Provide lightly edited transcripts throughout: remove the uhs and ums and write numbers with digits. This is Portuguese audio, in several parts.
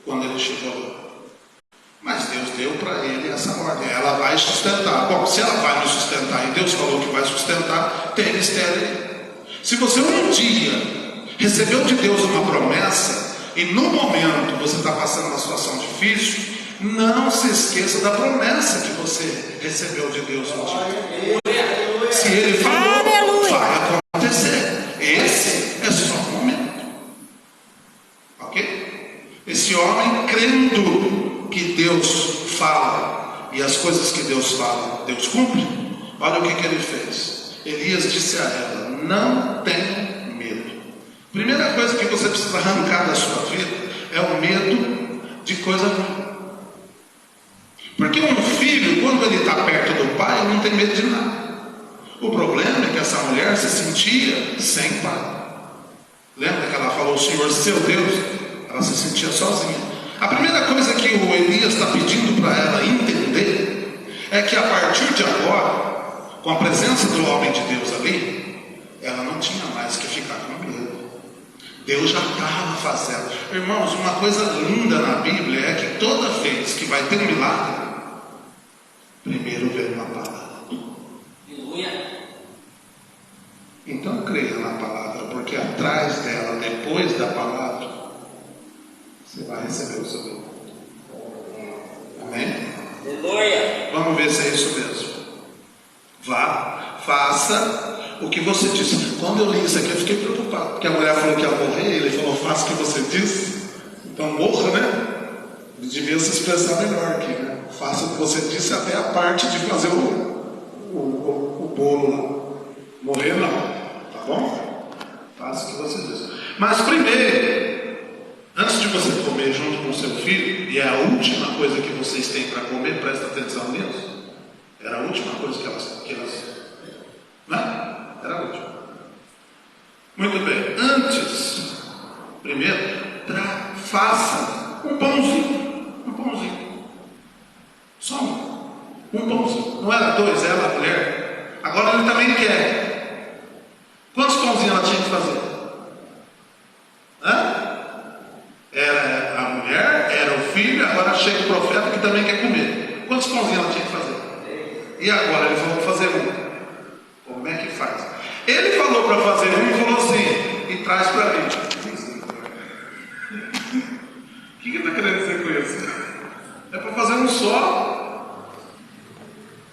quando ele chegou. Mas Deus deu para ele essa ordem, ela vai sustentar. Bom, se ela vai me sustentar e Deus falou que vai sustentar, tem mistério aí. Se você um dia recebeu de Deus uma promessa e no momento você está passando uma situação difícil, não se esqueça da promessa que você recebeu de Deus um dia. Se ele falou, vai acontecer. Esse é só um momento. Ok? Esse homem crendo que Deus fala, e as coisas que Deus fala, Deus cumpre. Olha o que ele fez. Elias disse a ela: não tenha medo. Primeira coisa que você precisa arrancar da sua vida é o medo de coisa ruim. Porque um filho, quando ele está perto do pai, não tem medo de nada. O problema é que essa mulher se sentia sem pai. Lembra que ela falou: o Senhor seu Deus? Ela se sentia sozinha. A primeira coisa que o Elias está pedindo para ela entender é que a partir de agora, com a presença do homem de Deus ali, ela não tinha mais que ficar com medo. Deus já estava fazendo. Irmãos, uma coisa linda na Bíblia é que toda vez que vai ter um milagre, primeiro vem uma palavra. Então creia na palavra, porque atrás dela, depois da palavra, você vai receber o seu dom. Amém? Aleluia. Vamos ver se é isso mesmo. Vá, faça o que você disse. Quando eu li isso aqui, eu fiquei preocupado, porque a mulher falou que ia morrer, ele falou: faça o que você disse. Então morra, né? Ele devia se expressar melhor aqui, né? Faça o que você disse, até a parte de fazer o bolo lá. Morrer não, tá bom? Faça o que você disse. Mas primeiro, antes de você comer junto com o seu filho, e é a última coisa que vocês têm para comer, presta atenção nisso. Era a última coisa que elas né? Era a última. Muito bem. Antes, primeiro, faça um pãozinho. Um pãozinho. Só um pãozinho. Não era dois, ela, a mulher. Agora ele também quer. Quantos pãozinhos ela tinha que fazer? Era a mulher, era o filho, agora chega o profeta que também quer comer. Quantos pãozinhos ela tinha que fazer? E agora ele falou para fazer um. Como é que faz? Ele falou para fazer um e falou assim: e traz para mim. O que ele está querendo dizer com isso? É para fazer um só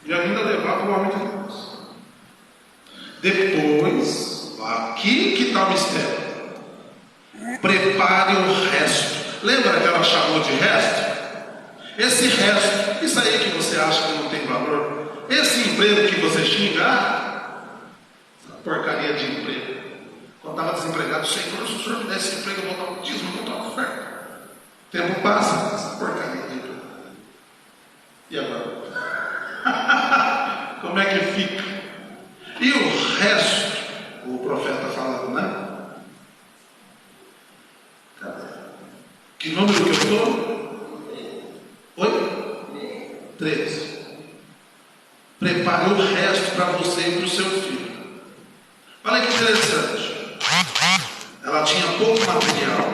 e ainda levar para o homem de Deus. Depois, aqui que está o mistério. Prepare o resto. Lembra que ela chamou de resto? Esse resto, isso aí que você acha que não tem valor, esse emprego que você xinga, essa porcaria de emprego. Quando estava desempregado, Senhor, se o senhor me desse esse emprego, eu vou dar um dízimo, eu vou dar uma oferta. O tempo passa, essa porcaria de emprego. E agora? Como é que fica? E o resto, o profeta falando, né? Que número que eu estou? Oi? 13. Prepare o resto para você e para o seu filho. Olha que interessante. Ela tinha pouco material.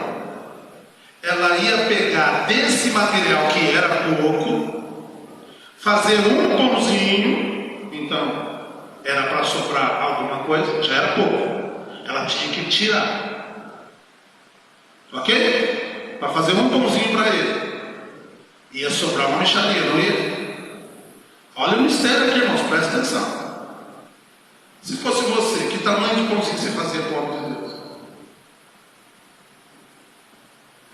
Ela ia pegar desse material que era pouco, fazer um pãozinho. Então, era para sobrar alguma coisa, já era pouco. Ela tinha que tirar. Ok? Para fazer um pãozinho para ele. Ia sobrar uma mixaria, não ia? Olha o mistério aqui, irmãos, presta atenção. Se fosse você, que tamanho de pãozinho você fazia para o homem de Deus?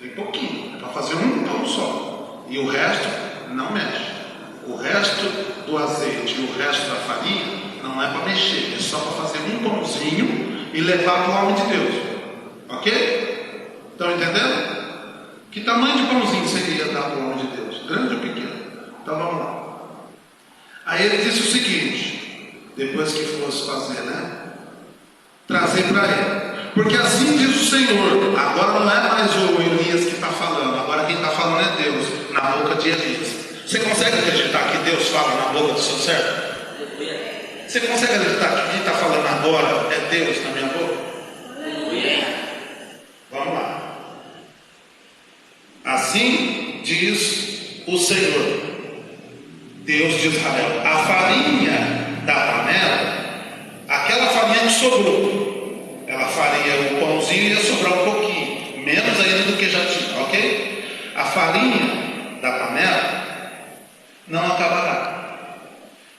Bem pouquinho, é para fazer um pão só. E o resto não mexe. O resto do azeite e o resto da farinha não é para mexer, é só para fazer um pãozinho e levar para o homem de Deus. Ok? Estão entendendo? Que tamanho de pãozinho seria dar para o homem de Deus? Grande ou pequeno? Então vamos lá. Aí ele disse o seguinte, depois que fosse fazer, né? Trazer para ele. Porque assim diz o Senhor. Agora não é mais o Elias que está falando. Agora quem está falando é Deus, na boca de Elias. Você consegue acreditar que Deus fala na boca do seu servo? Você consegue acreditar que quem está falando agora é Deus na minha boca? Vamos lá. Assim Assim diz o Senhor, Deus de Israel: a farinha da panela, aquela farinha que sobrou, ela faria o pãozinho e ia sobrar um pouquinho, menos ainda do que já tinha, ok? A farinha da panela não acabará,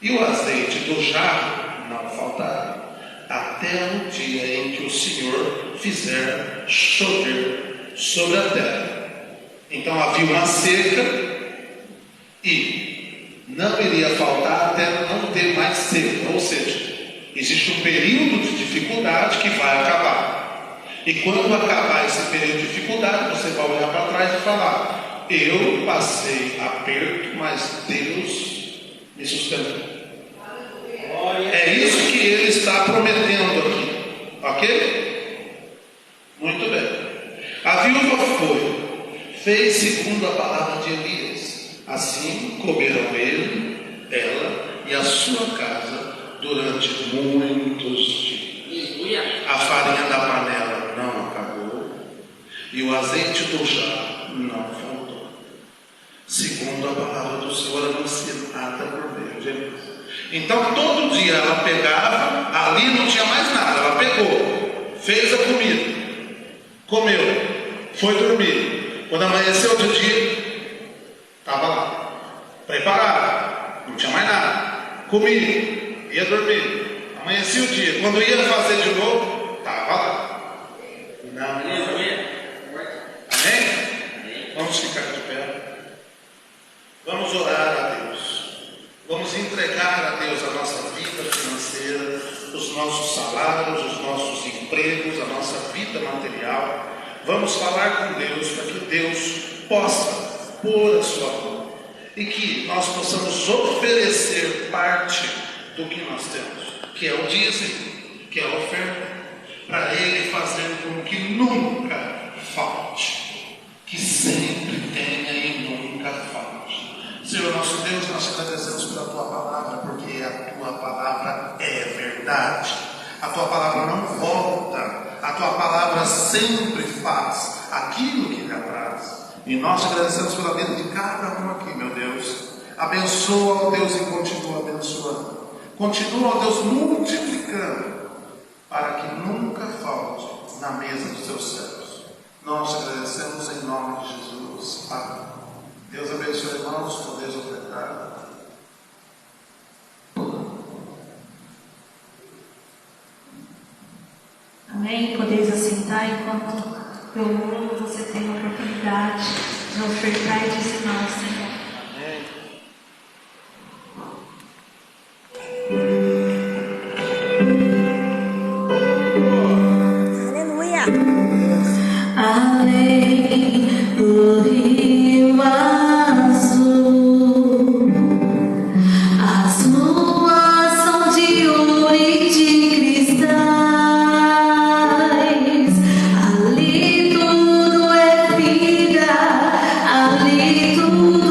e o azeite do jarro não faltará, até o dia em que o Senhor fizer chover sobre a terra. Então havia uma seca e não iria faltar até não ter mais seca, ou seja, existe um período de dificuldade que vai acabar. E quando acabar esse período de dificuldade, você vai olhar para trás e falar: eu passei aperto, mas Deus me sustentou. É isso que ele está prometendo aqui, ok? Muito bem. A viúva fez segundo a palavra de Elias. Assim comeram ele, ela e a sua casa durante muitos dias. A farinha da panela não acabou e o azeite do jarro não faltou, segundo a palavra do Senhor anunciada por meio de Elias. Então todo dia ela pegava, ali não tinha mais nada, ela pegou, fez a comida, comeu, foi dormir. Quando amanheceu outro dia, estava lá, preparado, não tinha mais nada, comia, ia dormir. Amanhecia o dia, quando ia fazer de novo, estava lá. Não. Amém? Vamos ficar de pé. Vamos orar a Deus. Vamos entregar a Deus a nossa vida financeira, os nossos salários, os nossos empregos, a nossa vida material. Vamos falar com Deus para que Deus possa pôr a sua mão e que nós possamos oferecer parte do que nós temos, que é o dízimo, que é a oferta, para Ele fazer com que nunca falte, que sempre tenha e nunca falte. Senhor nosso Deus, nós agradecemos pela Tua palavra, porque a Tua palavra é verdade. A Tua palavra não volta. A Tua palavra sempre faz aquilo que lhe apraz. E nós agradecemos pela vida de cada um aqui, meu Deus. Abençoa, ó Deus, e continua abençoando. Continua, ó Deus, multiplicando, para que nunca falte na mesa dos Teus servos. Nós agradecemos em nome de Jesus. Amém. Deus abençoe, irmãos, podeis ofertar. Amém? Podeis assentar enquanto eu oro, você tem a oportunidade de ofertar e dizimar ao Senhor. Aleluia! Além do rio azul, as ruas são de ouro e de cristais. Ali tudo é vida, ali tudo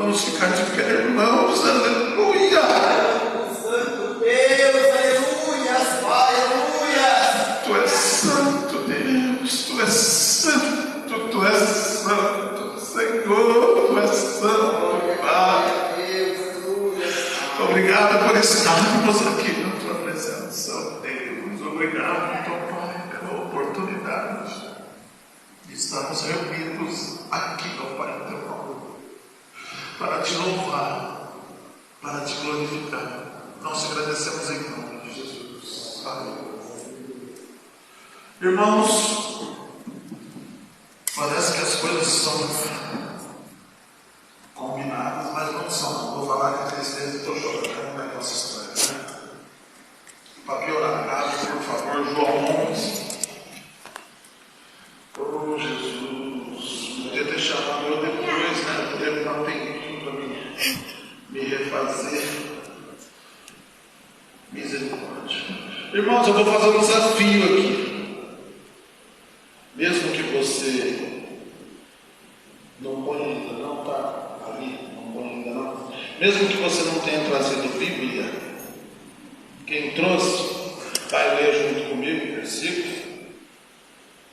Vamos ficar de pé, irmãos, aleluia. Santo Deus, aleluia, Pai, aleluia. Tu és santo, Deus, tu és santo, tu és santo, Senhor, tu és santo, Pai. Obrigado por estarmos aqui na tua presença, Deus. Obrigado, Pai, pela oportunidade de estarmos reunidos aqui, Pai, em teu nome, para te louvar, para te glorificar. Nós te agradecemos em nome de Jesus. Aleluia. Irmãos, parece que as coisas são combinadas, mas não são. Vou falar que tristeza e estou chorando, é um negócio estranho, né? Para piorar a casa, por favor, João 11. Oh, Jesus, podia ter chamado eu depois, né? Podia me dar um tempinho para me refazer. Misericórdia. Irmãos, eu vou fazer um desafio aqui. Mesmo que você não põe ainda, não está ali, não põe ainda não. Mesmo que você não tenha trazido Bíblia, quem trouxe vai ler junto comigo o versículo.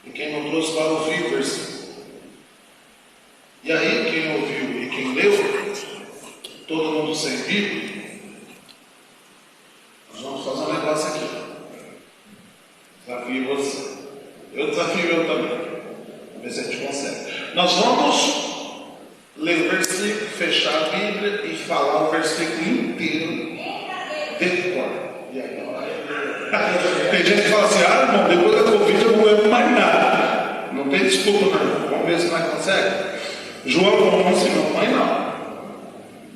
E quem não trouxe vai ouvir o versículo. E aí quem ouviu e quem leu, todo mundo sem Bíblia, nós vamos fazer um negócio aqui. Desafio você. Eu desafio eu também. Vamos ver se a gente consegue. Nós vamos ler o versículo, fechar a Bíblia e falar o versículo inteiro de cor. E aí, tem gente que fala assim, irmão, depois da Covid eu não lembro mais nada. Não tem desculpa não. Vamos ver se nós consegue. João 11, não põe não.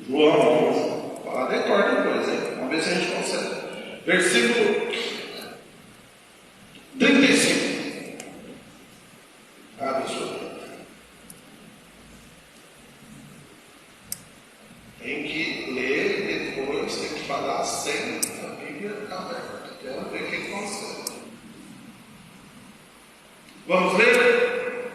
João 11. Falar de cor depois, hein? Vamos ver se a gente consegue. Versículo 35. Absurdo. Tem que ler depois, tem que falar sem a Bíblia aberta. Quero ver quem consegue. Vamos ler?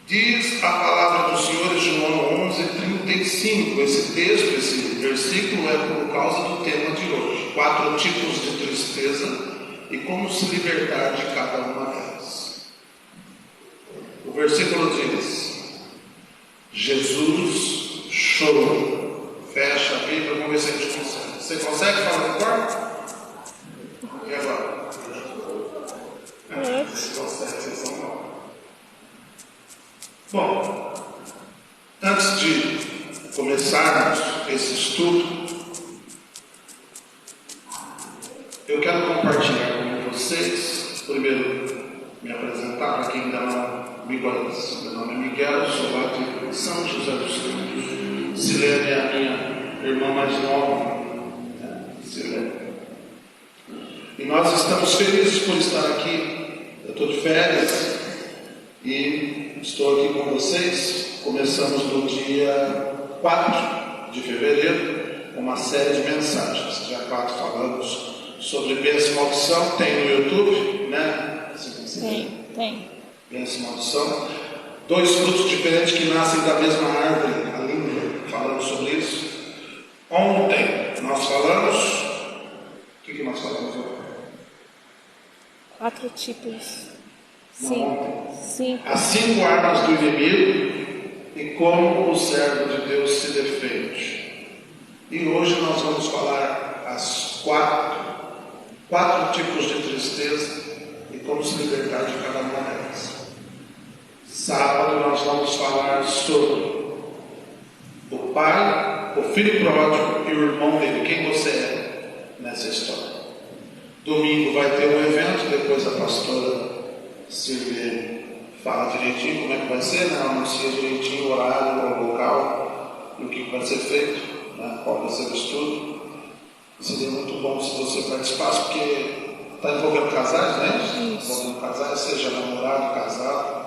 Diz a palavra do Senhor em João 11:35. Esse texto, esse versículo é por causa do tema de hoje. 4 tipos de tristeza e como se libertar de cada uma delas. O versículo diz: Jesus chorou. Fecha a Bíblia, vamos ver se a gente consegue. Você consegue falar de cor? E agora? Você consegue, vocês são bons. Bom, antes de começarmos esse estudo, eu quero compartilhar com vocês, primeiro me apresentar para quem ainda não me conhece. Meu nome é Miguel, sou lá de São José dos Campos. Silene é a minha irmã mais nova, Silene. E nós estamos felizes por estar aqui. Eu estou de férias e estou aqui com vocês. Começamos no dia 4 de fevereiro uma série de mensagens. Dia 4 falamos sobre bênção e maldição. Tem no YouTube, né? Tem. Bênção e maldição. 2 frutos diferentes que nascem da mesma árvore, a língua. Falamos sobre isso. Ontem nós falamos. O que nós falamos hoje? 4 tipos. Não, 5. As 5 armas do inimigo e como o servo de Deus se defende. E hoje nós vamos falar as 4 tipos de tristeza e como se libertar de cada uma delas. Sábado nós vamos falar sobre o pai, o filho pródigo e o irmão dele. Quem você é nessa história? Domingo vai ter um evento, depois a pastora Silvia fala direitinho como é que vai ser, né? Anuncia direitinho o horário, o local e o que vai ser feito, né? Qual vai ser o estudo. Seria muito bom se você participasse, porque está envolvendo casais, né? Envolvendo casais, seja namorado, casado.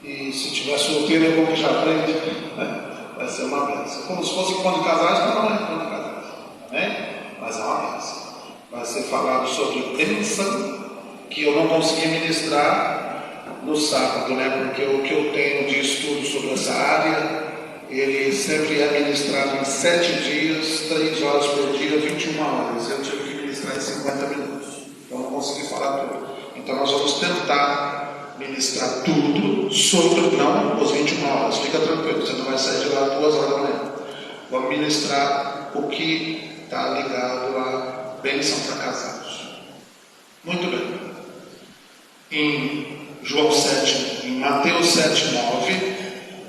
E se tiver solteiro é bom que já aprende, né? Vai ser uma bênção. Como se fosse encontro de casais, mas não é encontro de casais, amém? Mas é uma bênção. Vai ser falado sobre bênção, que eu não consegui ministrar no sábado, né? Porque o que eu tenho de estudo sobre essa área ele sempre ia ministrar em 7 dias, 3 horas por dia, 21 horas. Eu tive que ministrar em 50 minutos. Então não consegui falar tudo. Então nós vamos tentar ministrar tudo sobre, não as 21 horas. Fica tranquilo, você não vai sair de lá 2 horas da manhã. Vamos ministrar o que está ligado à bênção para casados. Muito bem. Em João 7, em Mateus 7, 9,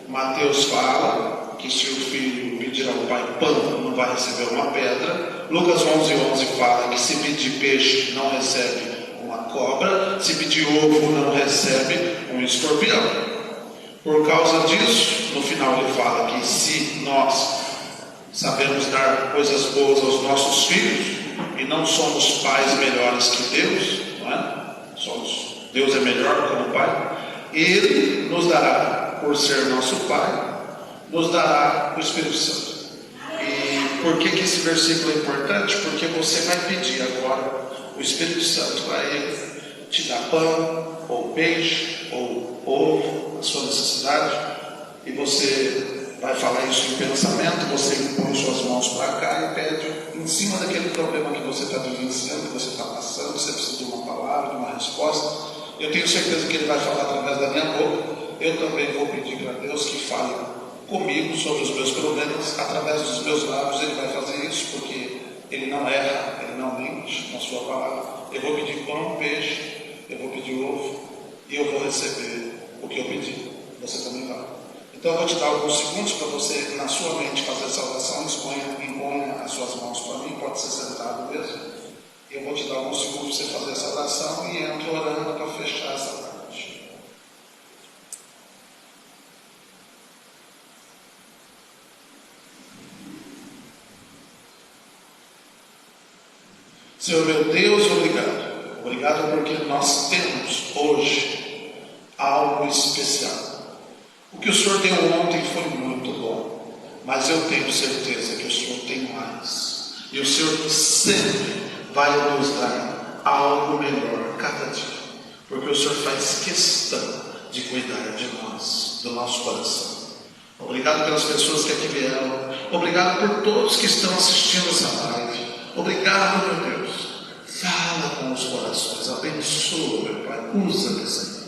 Mateus fala que se o filho pedir ao pai pão, não vai receber uma pedra. Lucas 11 fala que se pedir peixe, não recebe uma cobra. Se pedir ovo, não recebe um escorpião. Por causa disso, no final ele fala que se nós sabemos dar coisas boas aos nossos filhos e não somos pais melhores que Deus, não é? Deus é melhor como pai. Ele nos dará, por ser nosso pai, nos dará o Espírito Santo. E por que esse versículo é importante? Porque você vai pedir agora o Espírito Santo para ele te dar pão, ou peixe, ou ovo, a sua necessidade, e você vai falar isso em pensamento, você impõe suas mãos para cá e pede em cima daquele problema que você está vivenciando, que você está passando, você precisa de uma palavra, de uma resposta. Eu tenho certeza que ele vai falar através da minha boca. Eu também vou pedir para Deus que fale comigo sobre os meus problemas, através dos meus lábios. Ele vai fazer isso porque ele não erra, ele não mente na sua palavra. Eu vou pedir pão, peixe, eu vou pedir ovo e eu vou receber o que eu pedi. Você também vai. Então eu vou te dar alguns segundos para você, na sua mente, fazer essa oração. Imponha as suas mãos para mim, pode ser sentado mesmo. Eu vou te dar alguns segundos para você fazer essa oração e entro orando para fechar essa parte. Senhor meu Deus, obrigado. Obrigado porque nós temos hoje algo especial. O que o Senhor deu ontem foi muito bom, mas eu tenho certeza que o Senhor tem mais. E o Senhor sempre vai nos dar algo melhor cada dia, porque o Senhor faz questão de cuidar de nós, do nosso coração. Obrigado pelas pessoas que aqui vieram, obrigado por todos que estão assistindo essa live. Obrigado, meu Deus. Fala com os corações, abençoa, meu Pai, usa-me, Senhor.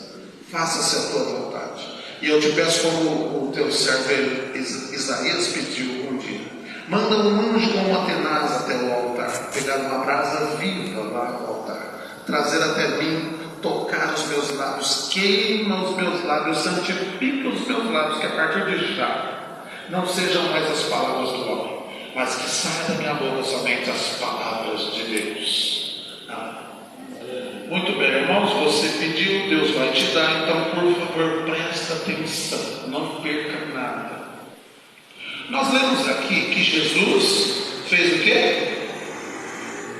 Faça-se a tua vontade. E eu te peço, como o teu servo Isaías pediu um dia, manda um anjo com uma tenaz até o altar, pegar uma brasa viva lá no altar, trazer até mim, tocar os meus lábios, queima os meus lábios, santifica os meus lábios, que a partir de já não sejam mais as palavras do homem, mas que saia da minha boca somente as palavras de Deus. Muito bem, irmãos, você pediu, Deus vai te dar, então por favor presta atenção, não perca nada. Nós lemos aqui que Jesus fez o quê?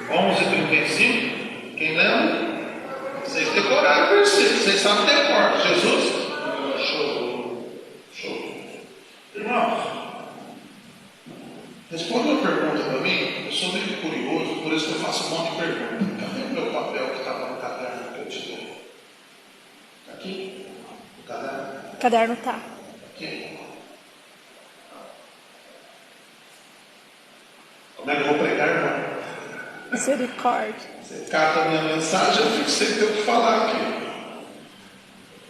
11:35. Quem lembra? Vocês decoraram o versículo, vocês sabem decor. Jesus chorou. Irmãos, responda uma pergunta para mim. Eu sou meio curioso, por isso que eu faço um monte de perguntas. Cadê o meu papel que estava no caderno que eu te dei? Está aqui? O caderno? O caderno está. Aqui. Como é que eu vou pregar, irmão? Misericórdia. Você cata a minha mensagem, eu fico sem ter o que falar aqui.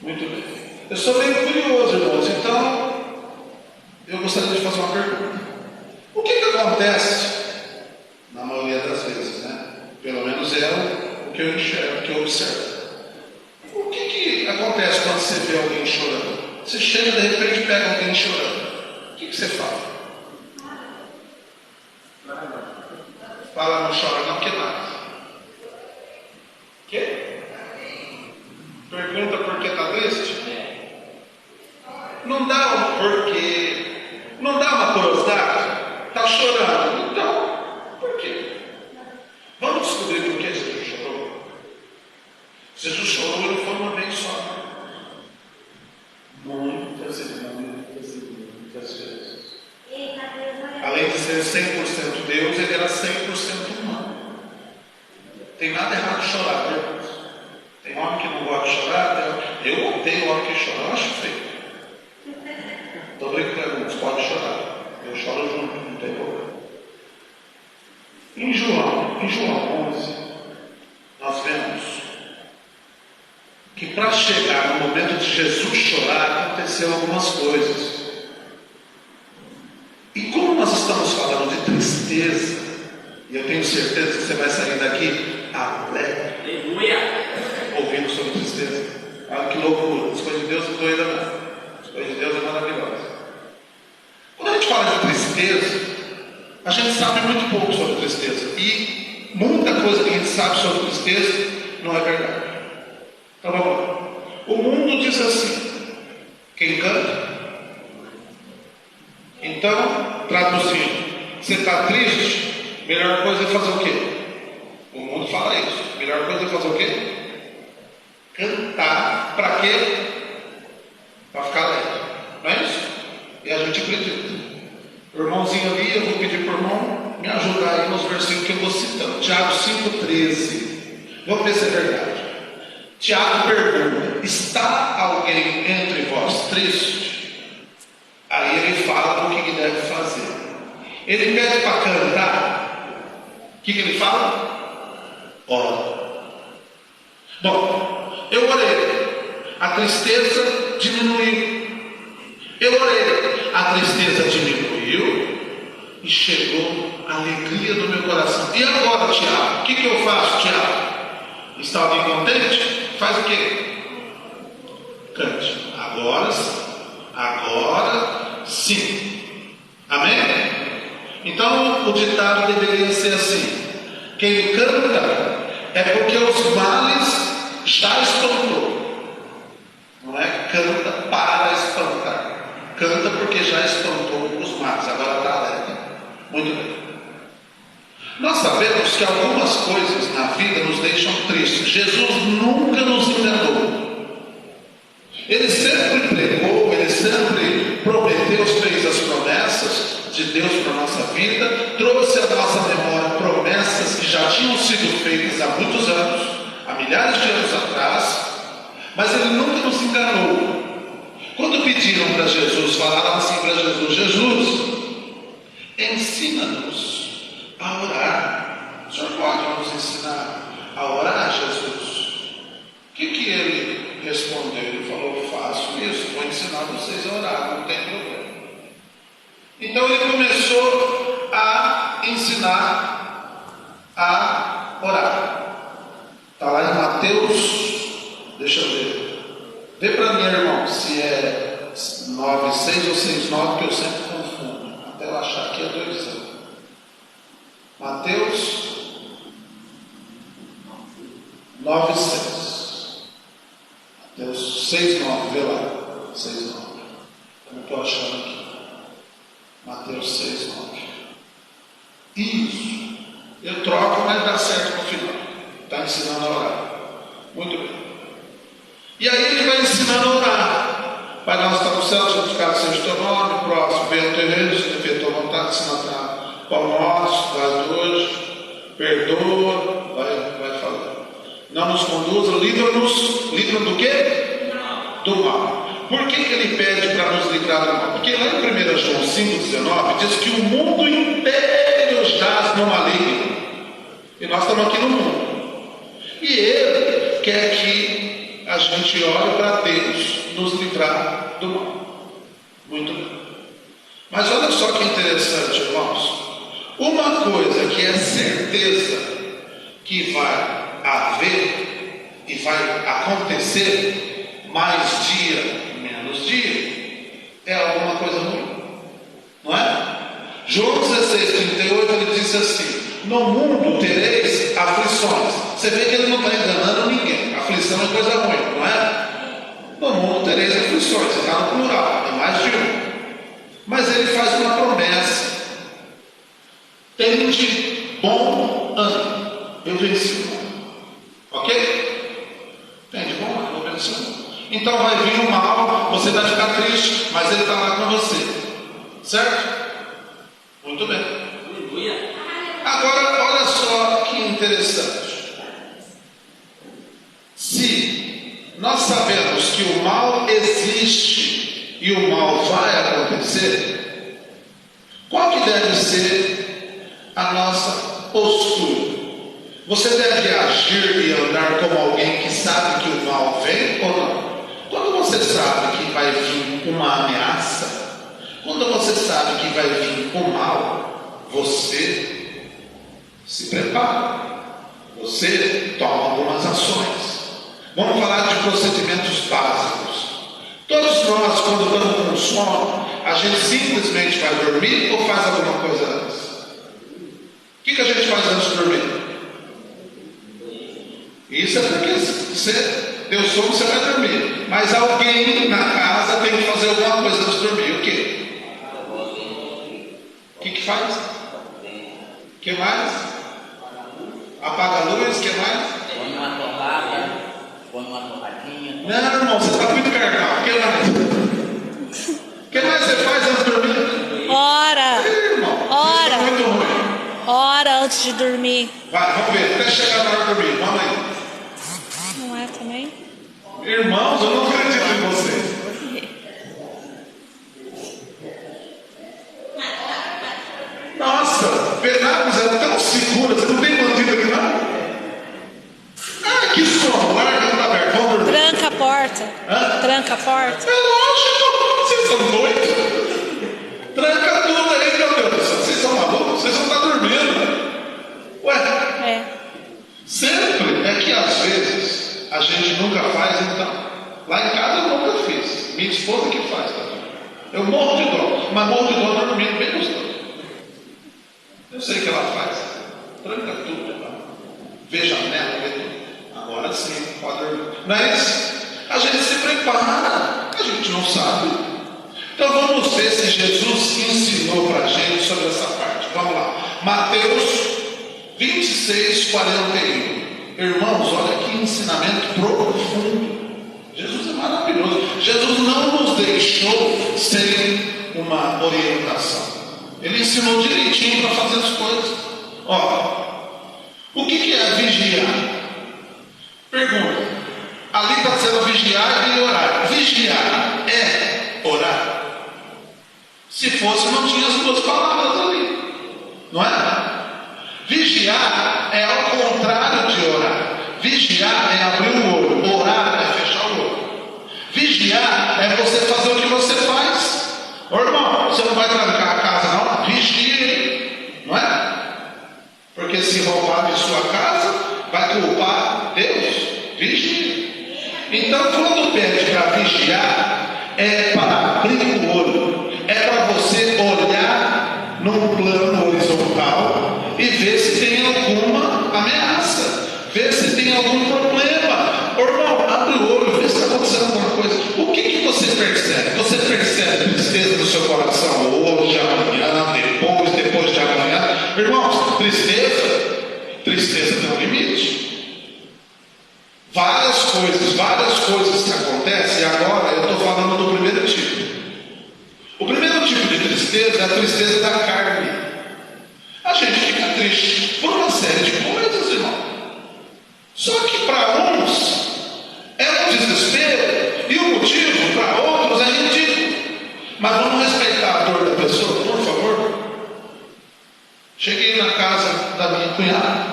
Muito bem. Eu sou meio curioso, irmãos, então eu gostaria de fazer uma pergunta. O que acontece, na maioria das vezes, né? Pelo menos é o que eu enxergo, o que eu observo. O que acontece quando você vê alguém chorando? Você chega, de repente, pega alguém chorando. O que você fala? Fala, não chora não, que mais? Que? Pergunta por que está triste? Não dá um porquê. Não dá uma curiosidade? Está chorando. Então, por quê? Vamos descobrir por que Jesus chorou. Jesus chorou e não foi uma vez só. Muitas vezes. Além de ser 100% Deus, ele era 100% humano. Tem nada errado de chorar, irmãos. Tem homem que não gosta de chorar. Eu odeio homem que chora, eu acho feio. Estou brincando, pode chorar. em João 11, nós vemos que para chegar no momento de Jesus chorar, aconteceu algumas coisas. E como nós estamos falando de tristeza, e eu tenho certeza que você vai sair daqui alegre, ouvindo sobre tristeza. Olha que loucura, as coisas de Deus são doidas mesmo. As coisas de Deus é maravilhosa. Quando a gente fala de tristeza, a gente sabe muito pouco sobre tristeza. E muita coisa que a gente sabe sobre tristeza não é verdade. Então vamos lá. O mundo diz assim: quem canta? Então, traduzindo, você está triste? Melhor coisa é fazer o quê? O mundo fala isso. Melhor coisa é fazer o quê? Cantar. Para quê? Para ficar alegre. Não é isso? E a gente acredita. O irmãozinho ali, eu vou pedir para o irmão me ajudar aí nos versículos que eu vou citando. Tiago 5,13. Vamos ver se é verdade. Tiago pergunta: está alguém entre vós triste? Aí ele fala o que deve fazer. Ele pede para cantar. O que ele fala? Ora. Bom, eu orei. A tristeza diminuiu. Eu orei. A tristeza diminuiu. E chegou a alegria do meu coração. E agora, Tiago? O que eu faço, Tiago? Está alguém contente? Faz o quê? Cante. Agora sim. Agora sim. Amém? Então o ditado deveria ser assim: quem canta é porque os males já espantou. Não é canta para espantar. Canta porque já espantou os males. Agora está alegre. Muito bem. Nós sabemos que algumas coisas na vida nos deixam tristes. Jesus nunca nos enganou. Ele sempre pregou, ele sempre prometeu, fez as promessas de Deus para a nossa vida, trouxe à nossa memória promessas que já tinham sido feitas há muitos anos, há milhares de anos atrás, mas ele nunca nos enganou. Quando pediram para Jesus, falaram assim para Jesus: Jesus, ensina-nos a orar. O Senhor pode nos ensinar a orar, Jesus? O que ele respondeu? Ele falou: faço isso, vou ensinar vocês a orar, não tem problema. Então ele começou a ensinar a orar. Está lá em Mateus, deixa eu ver. Vê para mim, irmão, se é 9,6 ou 6,9, que eu sempre confundo. Até eu achar que é 2 anos. Mateus 9,6. Mateus 6,9, vê lá. 6,9. Eu não estou achando aqui. Mateus 6,9. Isso. Eu troco, mas dá certo no final. Está ensinando a orar. Muito bem. E aí ele vai ensinando a orar. Pai nosso que está no céu, santificado seja o teu nome, próximo, venha o teu reino, seja feita a tua vontade, se na terra. Pão nosso, dás hoje, perdoa, vai falando. Não nos conduza, livra-nos, livra do quê? Do mal. Por que ele pede para nos livrar do mal? Porque lá em 1 João 5,19 diz que o mundo inteiro jaz no maligno. E nós estamos aqui no mundo. E ele quer que a gente ore para Deus nos livrar do mal. Muito bem. Mas olha só que interessante, irmãos. Uma coisa que é certeza que vai haver e vai acontecer, mais dia, menos dia, é alguma coisa ruim. Não é? João 16,38 ele disse assim: no mundo tereis aflições. Você vê que ele não está enganando ninguém. Aflição é coisa ruim, não é? No mundo tereis aflições. Está no plural, é mais de um. Mas ele faz uma promessa: tende bom ânimo, eu venci o mal. Ok? Tende bom ânimo, eu venci o mal. Então vai vir o mal, você vai ficar triste, mas ele está lá com você. Certo? Muito bem. Agora, olha só que interessante. Se nós sabemos que o mal existe e o mal vai acontecer, qual que deve ser a nossa postura? Você deve agir e andar como alguém que sabe que o mal vem ou não? Quando você sabe que vai vir uma ameaça, quando você sabe que vai vir o mal, você se prepara, você toma algumas ações. Vamos falar de procedimentos básicos. Todos nós, quando estamos com sono, a gente simplesmente vai dormir ou faz alguma coisa antes? O que a gente faz antes de dormir? Isso é porque você deu sono, você vai dormir. Mas alguém na casa tem que fazer alguma coisa antes de dormir. O quê? O que faz? O que mais? Apaga a luz, o que mais? Põe uma torrada, põe uma torradinha. Não, irmão, você está muito carnal. O que mais? O que mais você faz antes de dormir? Ora, Irmão, ora. isso é muito ruim. ora antes de dormir. Vai, vamos ver, até chegar na hora de dormir. Vamos aí. Não é também? Irmãos, eu não acredito em vocês. Nossa, Penápolis é tão segura, você não tem bandido aqui não? Ah, que sono, larga tudo aberto, vamos dormir. Tranca a porta. Hã? Tranca a porta. É lógico, vocês são doidos. Tranca tudo aí, meu Deus do céu. Vocês são malucos? Vocês vão estar dormindo. Ué, É. sempre é que às vezes a gente nunca faz, então. Lá em casa eu nunca fiz. Minha esposa que faz também. Eu morro de dó, mas morro de dó dormindo bem gostoso. Eu sei que ela faz. Tranca tudo lá. Vê janela, vê tudo. Agora sim, pode dormir. Mas a gente se prepara. A gente não sabe. Então vamos ver se Jesus ensinou para a gente sobre essa parte. Vamos lá. Mateus 26, 41. Irmãos, olha que ensinamento profundo. Jesus é maravilhoso. Jesus não nos deixou sem uma orientação. Ele ensinou direitinho para fazer as coisas. Ó, o que é vigiar? Pergunta. Ali está dizendo vigiar e orar. Vigiar é orar? Se fosse, não tinha as duas palavras ali. Não é? Vigiar é ao contrário de orar. Vigiar é abrir o olho. Orar é fechar o olho. Vigiar é você fazer o que você faz. Ô irmão, você não vai trancar a casa não? Vigie, não é? Porque se roubar de sua casa, vai culpar Deus. Vigie. Então quando pede para vigiar, é para abrir o olho. É para você olhar num plano horizontal e ver se tem alguma ameaça. Ver se tem algum problema. Ô irmão, abre o olho, vê se está acontecendo alguma coisa. O que você percebe? Você percebe tristeza no seu coração hoje, amanhã, depois de amanhã? Irmãos, tristeza tem um limite. Várias coisas que acontecem, e agora eu estou falando do primeiro tipo. O primeiro tipo de tristeza é a tristeza da carne. A gente fica triste por uma série de coisas, irmão. Só que para uns é um desespero e o motivo para outros é ridículo. Mas vamos respeitar a dor da pessoa, por favor. Cheguei na casa da minha cunhada,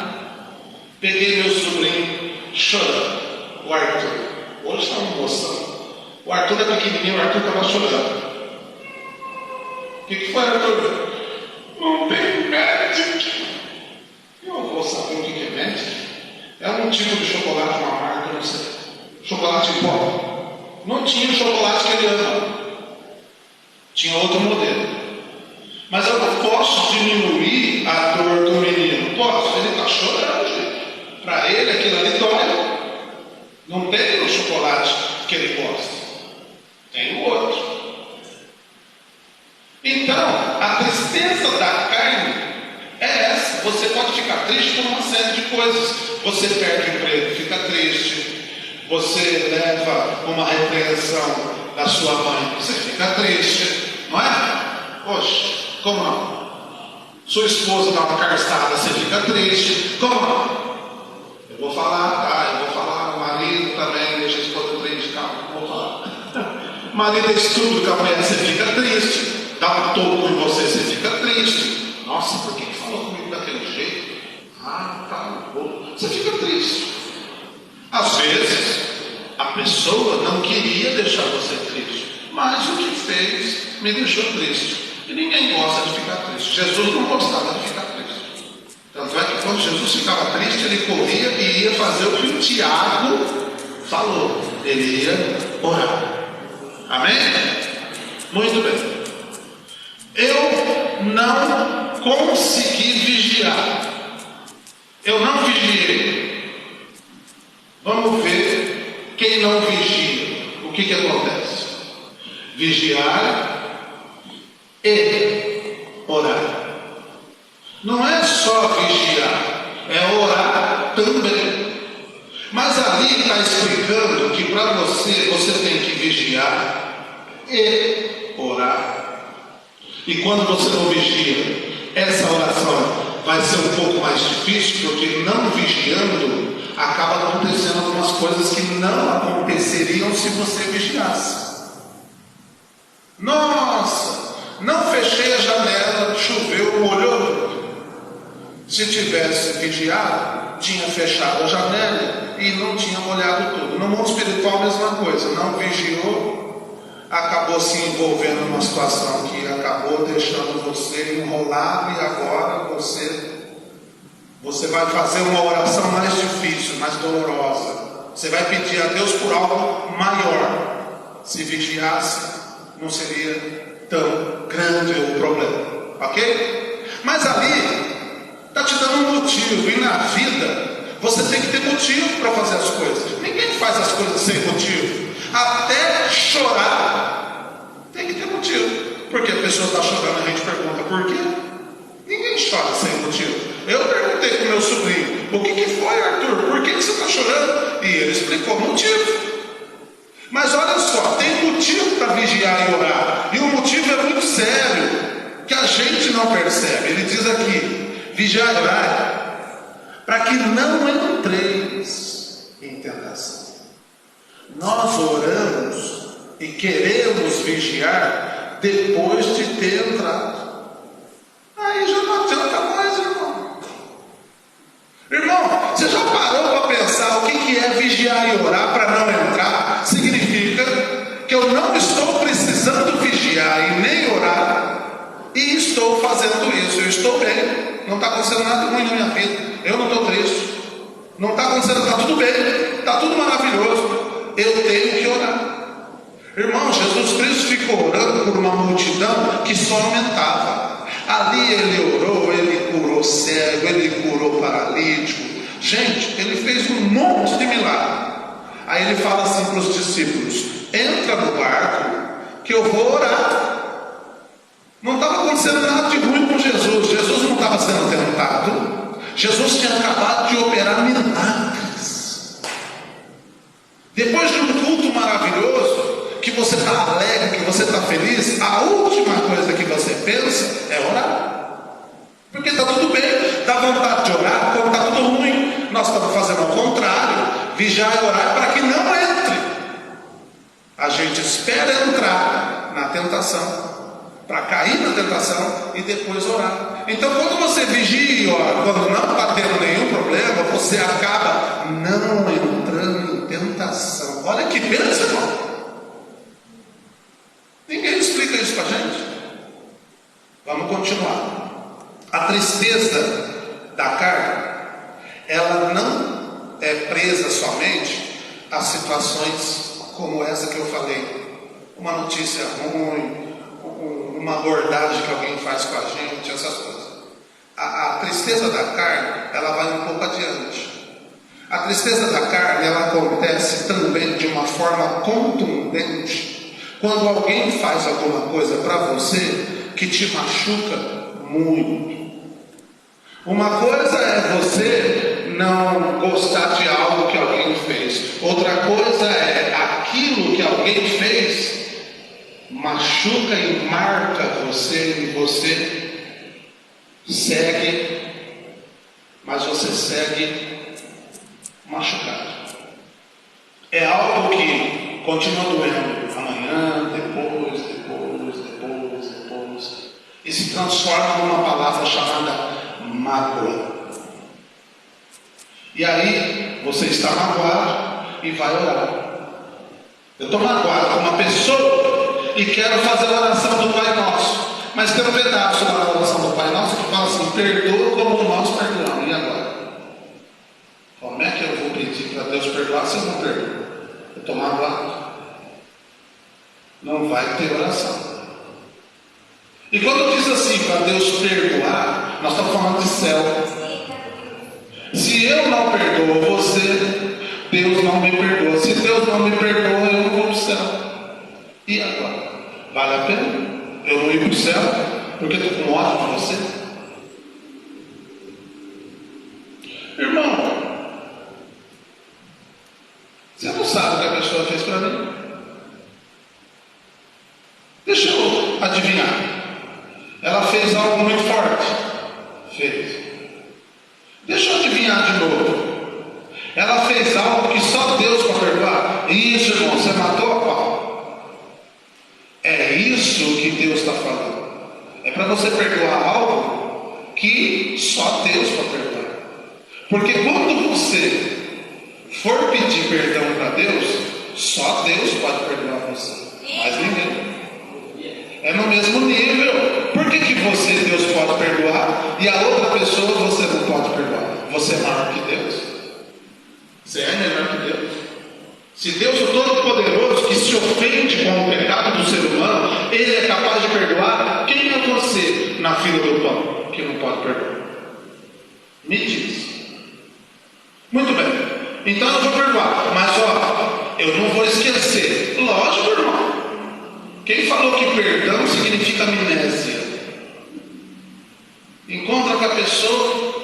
peguei meu sobrinho chorando, o Arthur. Hoje está uma emoção. O Arthur é pequenininho, o Arthur estava chorando. O que foi, Arthur? Não tem médico. Eu vou saber o que é médico. É um tipo de chocolate, uma marca, não sei. Chocolate em pó. Não tinha o chocolate que ele ama. Tinha outro modelo. Mas eu não posso diminuir a dor do menino. Posso? Ele está chorando, gente. Para ele aquilo ali dói. Não tem o chocolate que ele gosta. Tem o outro. Então, a tristeza da carne é essa. Você pode ficar triste por uma série de coisas. Você perde o emprego, fica triste. Você leva uma repreensão da sua mãe, você fica triste. Não é? Poxa, como não? Sua esposa dá uma carstada, você fica triste. Como não? Eu vou falar, tá? Eu vou falar. O marido também deixa a esposa triste. Calma, eu vou falar. O marido é estúpido com a mulher, você fica triste. Dá um toco em você, você fica triste. Nossa, por que falou comigo daquele jeito? Ah, tá. você fica triste. Às vezes, a pessoa não queria deixar você triste, mas o que fez me deixou triste. E ninguém gosta de ficar triste. Jesus não gostava de ficar triste. Tanto é que quando Jesus ficava triste, ele corria e ia fazer o que o Tiago falou. Ele ia orar. Amém? Muito bem. Eu não consegui vigiar. Eu não vigiei. Vamos ver quem não vigia. O que acontece? Vigiar e orar. Não é só vigiar, é orar também. Mas ali está explicando que para você tem que vigiar e orar. E quando você não vigia, essa oração vai ser um pouco mais difícil, porque não vigiando, acaba acontecendo algumas coisas que não aconteceriam se você vigiasse. Nossa, não fechei a janela, choveu, molhou tudo. Se tivesse vigiado, tinha fechado a janela e não tinha molhado tudo. No mundo espiritual, a mesma coisa. Não vigiou, acabou se envolvendo numa situação que acabou deixando você enrolado, e agora você vai fazer uma oração mais difícil, mais dolorosa. Você vai pedir a Deus por algo maior. Se vigiasse, não seria tão grande o problema, ok? Mas ali está te dando um motivo, e na vida você tem que ter motivo para fazer as coisas. Ninguém faz as coisas sem motivo. Até chorar tem que ter motivo. Porque a pessoa está chorando, a gente pergunta por quê? Ninguém chora sem motivo. Eu perguntei para o meu sobrinho: o que foi, Arthur? Por que você está chorando? E ele explicou o motivo. Mas olha só, tem motivo para vigiar e orar. E o motivo é muito sério, que a gente não percebe. Ele diz aqui: vigiar e orar, para que não entreis em tentação. Nós oramos e queremos vigiar depois de ter entrado. Aí já não adianta mais, irmão. Irmão, você já parou para pensar o que é vigiar e orar para não entrar? Significa que eu não estou precisando vigiar e nem orar, e estou fazendo isso. Eu estou bem, não está acontecendo nada ruim na minha vida, eu não estou triste, não está acontecendo, está tudo bem, está tudo maravilhoso. Eu tenho que orar. Irmão, Jesus Cristo ficou orando por uma multidão que só aumentava. Ali ele orou, ele curou cego, ele curou paralítico. Gente, ele fez um monte de milagre. Aí ele fala assim para os discípulos: entra no barco que eu vou orar. Não estava acontecendo nada de ruim com Jesus. Jesus não estava sendo tentado. Jesus tinha acabado de operar milagres. Depois de um culto maravilhoso, que você está alegre, que você está feliz, a última coisa que você pensa é orar. Porque está tudo bem, dá vontade de orar quando está tudo ruim. Nós estamos fazendo ao contrário, vigiar e orar para que não entre. A gente espera entrar na tentação, para cair na tentação e depois orar. Então, quando você vigia e ora, quando não está tendo nenhum problema, você acaba não entrando em tentação. Olha que bênção, irmão. Ninguém explica isso para a gente. Vamos continuar. A tristeza da carne, ela não é presa somente a situações como essa que eu falei. Uma notícia ruim, uma abordagem que alguém faz com a gente, essas coisas. A tristeza da carne, ela vai um pouco adiante. A tristeza da carne, ela acontece também de uma forma contundente quando alguém faz alguma coisa para você que te machuca muito. Uma coisa é você não gostar de algo que alguém fez. Outra coisa é aquilo que alguém fez machuca e marca você, e você segue, mas você segue machucado. É algo que continua doendo amanhã, depois, e se transforma numa palavra chamada mágoa. E aí você está magoado e vai orar. Eu estou magoado com uma pessoa e quero fazer a oração do Pai Nosso. Mas tem um pedaço da oração do Pai Nosso que fala assim: perdoa como nós perdoamos. E agora? Como é que eu vou pedir para Deus perdoar se eu não perdoo? Eu estou magoado. Não vai ter oração. E quando diz assim, para Deus perdoar, nós estamos falando de céu. Se eu não perdoo você, Deus não me perdoa. Se Deus não me perdoa, eu não vou para o céu. E agora? Vale a pena eu não ir para o céu porque estou com ódio de você? Irmão, você não sabe o que a pessoa fez para mim? Deixa eu adivinhar. Ela fez algo muito forte. Fez. Deixa eu adivinhar de novo. Ela fez algo que só Deus pode perdoar. Isso, irmão, você matou a pau. É isso que Deus está falando. É para você perdoar algo que só Deus pode perdoar. Porque quando você for pedir perdão para Deus, só Deus pode perdoar você. Mas ninguém. É no mesmo nível. Por que você, Deus, pode perdoar e a outra pessoa você não pode perdoar? Você é maior que Deus? Você é melhor que Deus? Se Deus, o Todo-Poderoso, que se ofende com o pecado do ser humano, Ele é capaz de perdoar, quem é você na fila do pão que não pode perdoar? Me diz. Muito bem. Então eu vou perdoar. Mas ó, eu não vou esquecer. Lógico, irmão. Quem falou que perdão significa amnésia? Encontra com a pessoa.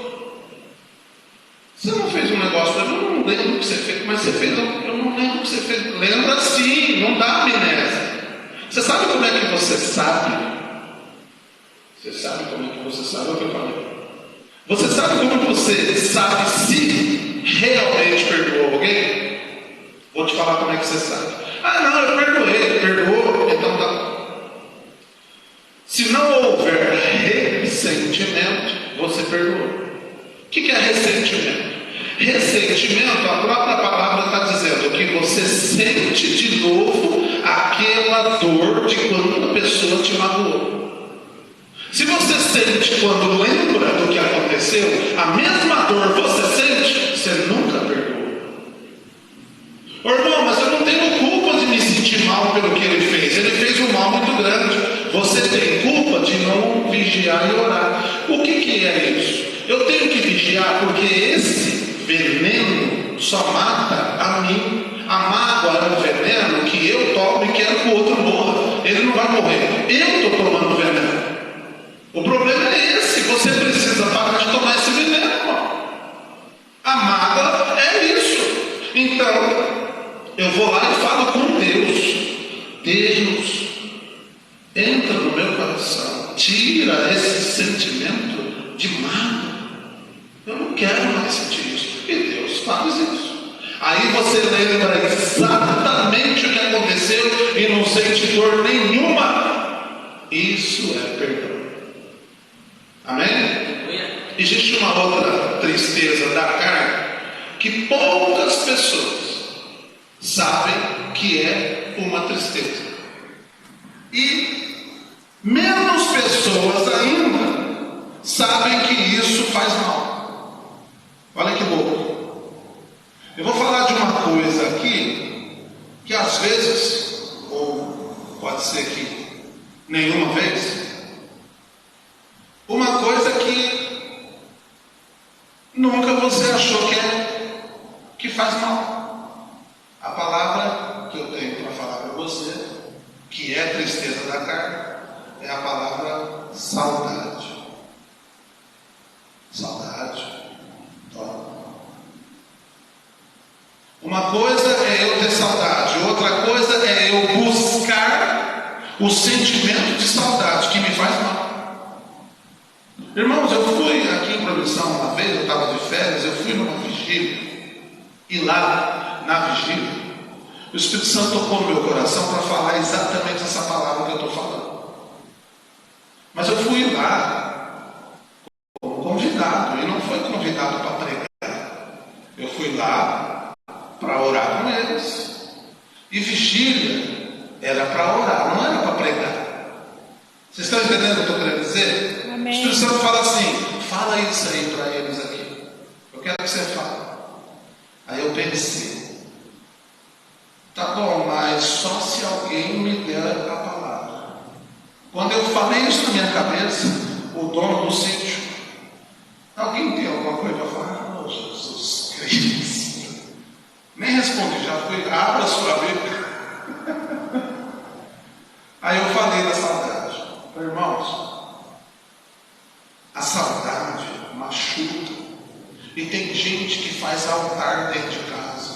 Você não fez um negócio, eu não lembro o que você fez, mas você fez, eu não lembro o que você fez. Lembra sim, não dá amnésia. Você sabe como é que você sabe? Você sabe como é que você sabe o que eu falei? Você sabe como você sabe se realmente perdoou alguém? Vou te falar como é que você sabe. Ah, não, eu perdoei, perdoou, então tá. Se não houver ressentimento, você perdoou. O que é ressentimento? Ressentimento, a própria palavra está dizendo que você sente de novo aquela dor de quando a pessoa te magoou. Se você sente quando lembra do que aconteceu, a mesma dor você sente, você nunca perdoou. Ô, irmão, mas eu não tenho culpa de me sentir mal pelo que ele fez. Ele fez um mal muito grande. Você tem culpa de não vigiar e orar. O que é isso? Eu tenho que vigiar porque esse veneno só mata a mim. A mágoa é um veneno que eu tomo e quero que o outro morra. Ele não vai morrer. Eu estou tomando veneno. O problema é esse. Você precisa parar de tomar esse veneno, irmão. A mágoa é isso. Então, eu vou lá e falo com Deus. Deus, entra no meu coração. Tira esse sentimento de mágoa. Eu não quero mais sentir isso. Porque Deus faz isso. Aí você lembra exatamente o que aconteceu e não sente dor nenhuma. Isso é perdão. Amém? Existe uma outra tristeza da carne que poucas pessoas sabem que é uma tristeza. E menos pessoas ainda sabem que isso faz mal. Olha que louco. Eu vou falar de uma coisa aqui que às vezes, ou pode ser que nenhuma vez, uma coisa que nunca você achou que faz mal. A palavra que eu tenho para falar para você, que é tristeza da carne, é a palavra saudade. Saudade. Uma coisa é eu ter saudade, outra coisa é eu buscar o sentimento de saudade que me faz mal. Irmãos, eu fui aqui em Provisão uma vez, eu estava de férias, eu fui numa vigília. E lá, na vigília, o Espírito Santo tocou no meu coração para falar exatamente essa palavra que eu estou falando. Mas eu fui lá como convidado, e não foi convidado para pregar. Vocês estão entendendo o que eu estou querendo dizer? Amém. O Espírito Santo fala assim: fala isso aí para eles aqui. Eu quero que você fale. Aí eu pensei: tá bom, mas só se alguém me der a palavra. Quando eu falei isso na minha cabeça, o dono do sítio: alguém tem alguma coisa para falar? Oh, Jesus Cristo. Nem respondi, já fui: abra a sua Bíblia. Aí eu falei da saudade. Irmãos, a saudade machuca. E tem gente que faz altar dentro de casa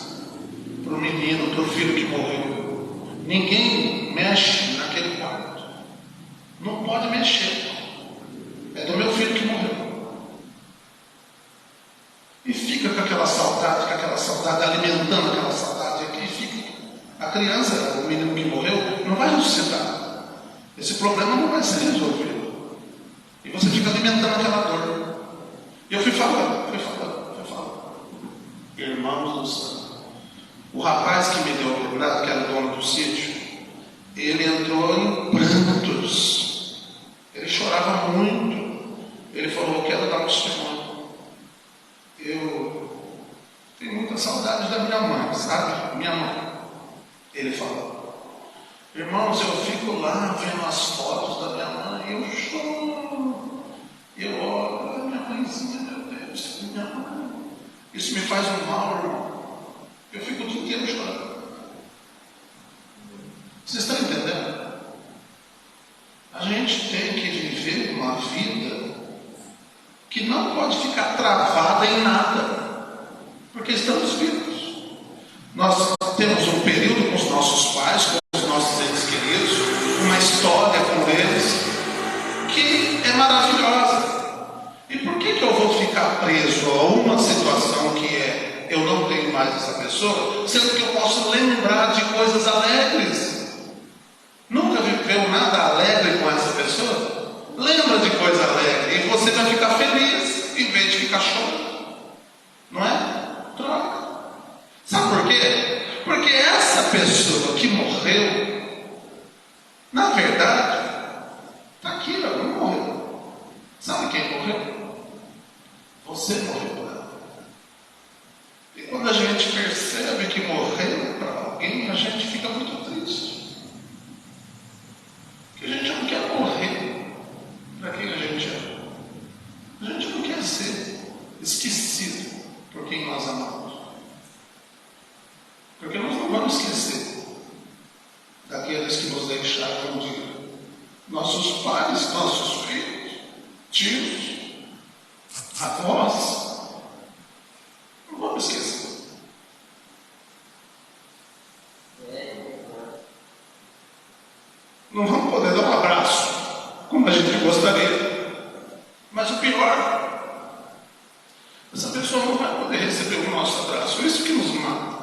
para o menino, para o filho que morreu. Ninguém mexe naquele quarto. Não pode mexer. É do meu filho que morreu. E fica com aquela saudade, alimentando aquela saudade aqui. E fica. A criança, o menino que morreu, não vai ressuscitar. Esse problema não vai ser resolvido. E você fica alimentando aquela dor. E eu fui falando. Irmãos do céu. O rapaz que me deu a oportunidade, que era o dono do sítio, ele entrou em prantos. Ele chorava muito. Ele falou: eu quero dar um testemunho. Eu tenho muita saudade da minha mãe, sabe? Minha mãe. Ele falou: irmãos, eu fico lá vendo as fotos da minha mãe, eu choro. Eu olho, minha mãezinha, meu Deus, minha mãe. Isso me faz um mal, irmão. Eu fico o dia inteiro chorando. Vocês estão entendendo? A gente tem que viver uma vida que não pode ficar travada em nada, porque estamos vivos. Nós temos um período com os nossos pais, com os nossos entes queridos, uma história com eles que é maravilhosa. E por que eu vou ficar preso a uma situação que é: eu não tenho mais essa pessoa, sendo que eu posso lembrar de coisas alegres? Nunca viveu nada alegre com essa pessoa? Lembra de coisa alegre e você vai ficar feliz em vez de ficar chorando. Não é? Troca. Sabe por quê? Porque essa pessoa que morreu, na verdade, está aqui, ela não morreu. Sabe quem morreu? Você morreu por ela. E quando a gente percebe que morreu para alguém, a gente fica muito triste. Porque a gente não quer morrer para quem a gente é. A gente não quer ser esquecido por quem nós amamos. Porque nós não vamos esquecer daqueles que nos deixaram um dia. Nossos pais, nossos filhos, tios, avós. Não vamos esquecer. Não vamos poder dar um abraço como a gente gostaria. Mas o pior, essa pessoa não vai poder receber o nosso abraço. Isso que nos mata.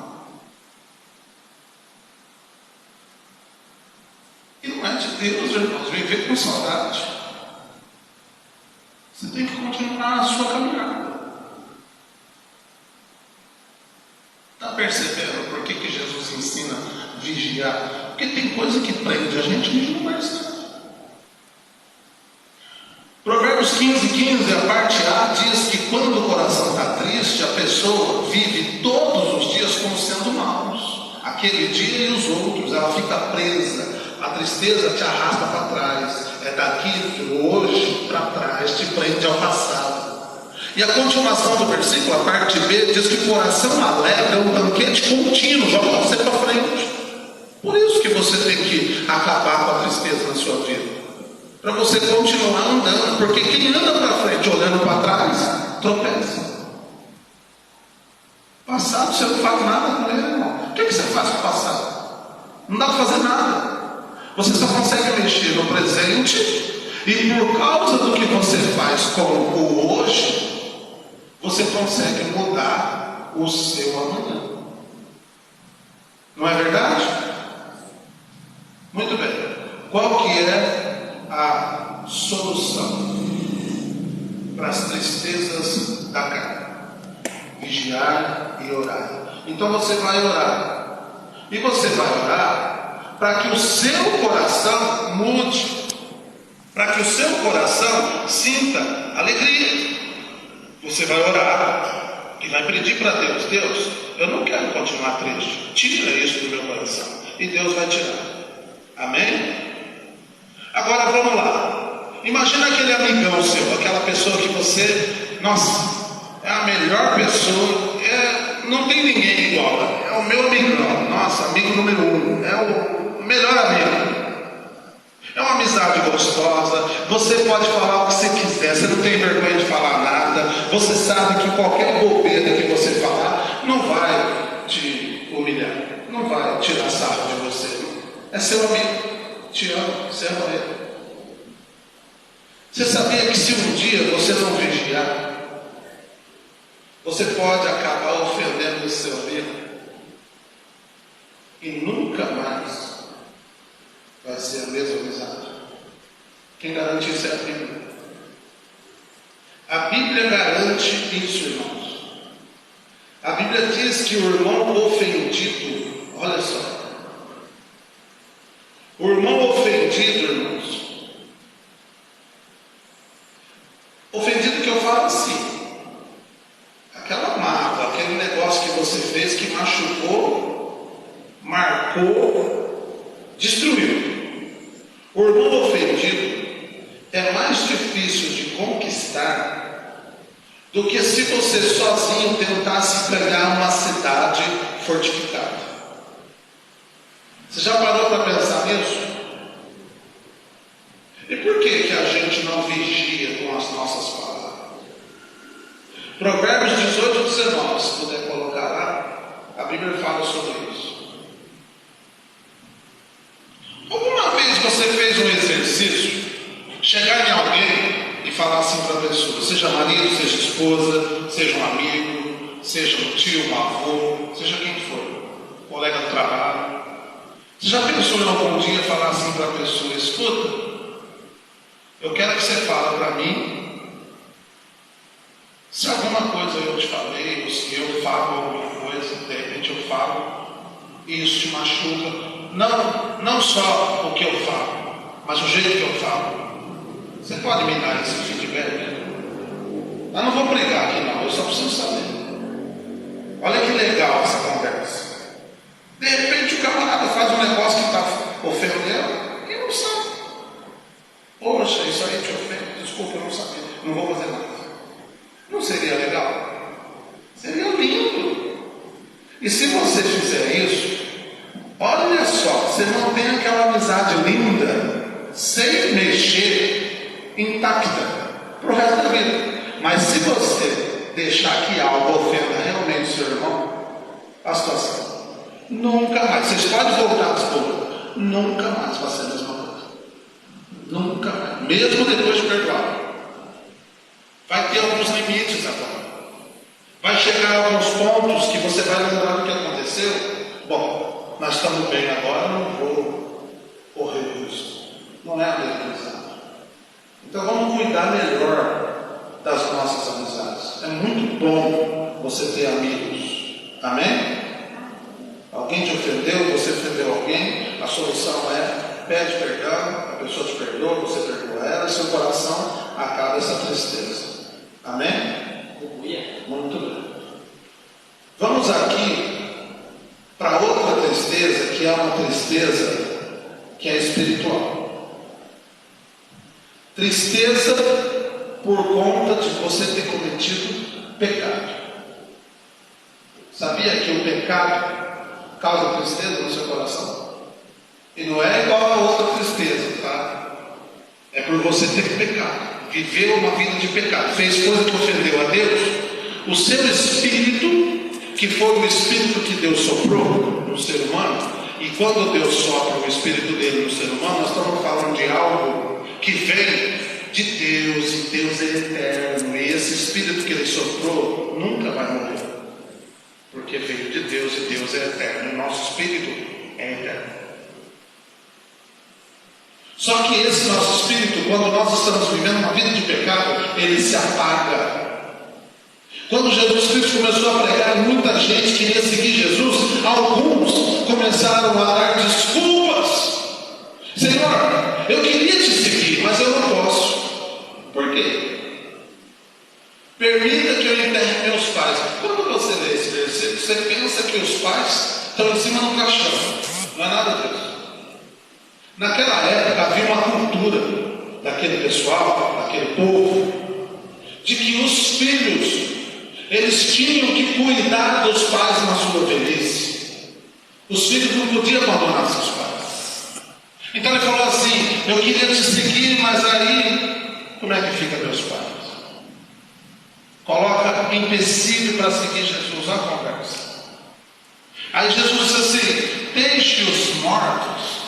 E não é de Deus, irmãos, viver com saudade. Você tem que continuar a sua caminhada. Está percebendo por que Jesus ensina a vigiar? Porque tem coisa que prende a gente e a gente não percebe. Provérbios 15:15, a parte A, diz que quando o coração está triste, a pessoa vive todos os dias como sendo maus. Aquele dia e os outros, ela fica presa. A tristeza te arrasta para trás. É daqui, hoje, para trás, te prende ao passado. E a continuação do versículo, a parte B, diz que o coração alegre é um banquete contínuo, joga você para frente. Por isso que você tem que acabar com a tristeza na sua vida. Para você continuar andando, porque quem anda para frente olhando para trás, tropeça. Passado, você não faz nada com ele, irmão. O que você faz com o passado? Não dá para fazer nada. Você só consegue mexer no presente, e por causa do que você faz com o hoje, você consegue mudar o seu amanhã. Não é verdade? Muito bem. Qual que é a solução para as tristezas da carne? Vigiar e orar. Então você vai orar. E você vai orar para que o seu coração mude. para que o seu coração sinta alegria. Você vai orar e vai pedir para Deus: Deus, eu não quero continuar triste, tira isso do meu coração. E Deus vai tirar. Amém? Agora vamos lá. Imagina aquele amigão seu, aquela pessoa que você, nossa, é a melhor pessoa, não tem ninguém igual, é o meu amigão, nossa, amigo número 1, é o melhor amigo. É uma amizade gostosa, você pode falar o que você quiser, você não tem vergonha de falar nada, você sabe que qualquer bobeira que você falar não vai te humilhar, não vai tirar sarro de você. É seu amigo, te ama, você ama ele. Você sabia que se um dia você não vigiar, você pode acabar ofendendo o seu amigo e nunca mais vai ser a mesma amizade? Quem garante isso é a Bíblia. A Bíblia garante isso, irmãos. A Bíblia diz que o irmão ofendido, olha só, o irmão ofendido, irmãos, ofendido que eu falo assim, aquela mágoa, aquele negócio que você fez que machucou, marcou, destruiu. O irmão ofendido é mais difícil de conquistar do que se você sozinho tentasse ganhar uma cidade fortificada. Você já parou para pensar nisso? E por que a gente não vigia com as nossas palavras? Provérbios 18, 19, se puder colocar lá, a Bíblia fala sobre isso. Alguma vez você fez um exercício, chegar em alguém e falar assim para a pessoa, seja marido, seja esposa, seja um amigo, seja um tio, um avô, seja quem for, colega do trabalho. Você já pensou em algum dia falar assim para a pessoa: escuta, eu quero que você fale para mim se alguma coisa eu te falei, ou se eu falo alguma coisa, de repente eu falo e isso te machuca. Não só o que eu falo, mas o jeito que eu falo. Você pode me dar esse feedback? Eu não vou brigar aqui não, eu só preciso saber. Olha que legal essa conversa. De repente o camarada faz um negócio que está ofendendo e não sabe. Poxa, isso aí te ofende, desculpa, eu não sabia, não vou fazer nada. Não seria legal? Seria lindo. E se você fizer isso, olha só, você mantém aquela amizade linda, sem mexer, intacta, para o resto da vida. Mas se você deixar que algo ofenda realmente o seu irmão, a situação, nunca mais, vocês podem voltar a expor, nunca mais vai ser a mesma coisa. Nunca mais, mesmo depois de perdoar. Vai ter alguns limites agora. Vai chegar a alguns pontos que você vai lembrar do que aconteceu. Bom, nós estamos bem agora, não vou correr risco. Não é a mesma amizade. Então vamos cuidar melhor das nossas amizades. É muito bom você ter amigos. Amém? Alguém te ofendeu, você ofendeu alguém, a solução é: pede perdão, a pessoa te perdoa, você perdoa ela, e seu coração acaba essa tristeza. Amém? Muito bem. Vamos aqui para outra tristeza, que é uma tristeza que é espiritual. Tristeza por conta de você ter cometido pecado. Sabia que o pecado causa tristeza no seu coração? E não é igual a outra tristeza, tá? É por você ter pecado. Viveu uma vida de pecado, fez coisa que ofendeu a Deus. O seu espírito, que foi o espírito que Deus soprou no ser humano, e quando Deus sopra o espírito dele no ser humano, nós estamos falando de algo que vem de Deus, e Deus é eterno, e esse espírito que ele soprou nunca vai morrer, porque veio de Deus e Deus é eterno, e nosso espírito é eterno. Só que esse nosso espírito, quando nós estamos vivendo uma vida de pecado, ele se apaga. Quando Jesus Cristo começou a pregar, muita gente queria seguir Jesus. Alguns começaram a dar desculpas. Senhor, eu queria te seguir, mas eu não no caixão. Não é nada disso. Naquela época havia uma cultura daquele pessoal, daquele povo, de que os filhos, eles tinham que cuidar dos pais na sua velhice. Os filhos não podiam abandonar seus pais. Então ele falou assim: eu queria te seguir, mas aí, como é que fica meus pais? Coloca empecilho para seguir Jesus, a conversa. Aí Jesus disse assim: deixe os mortos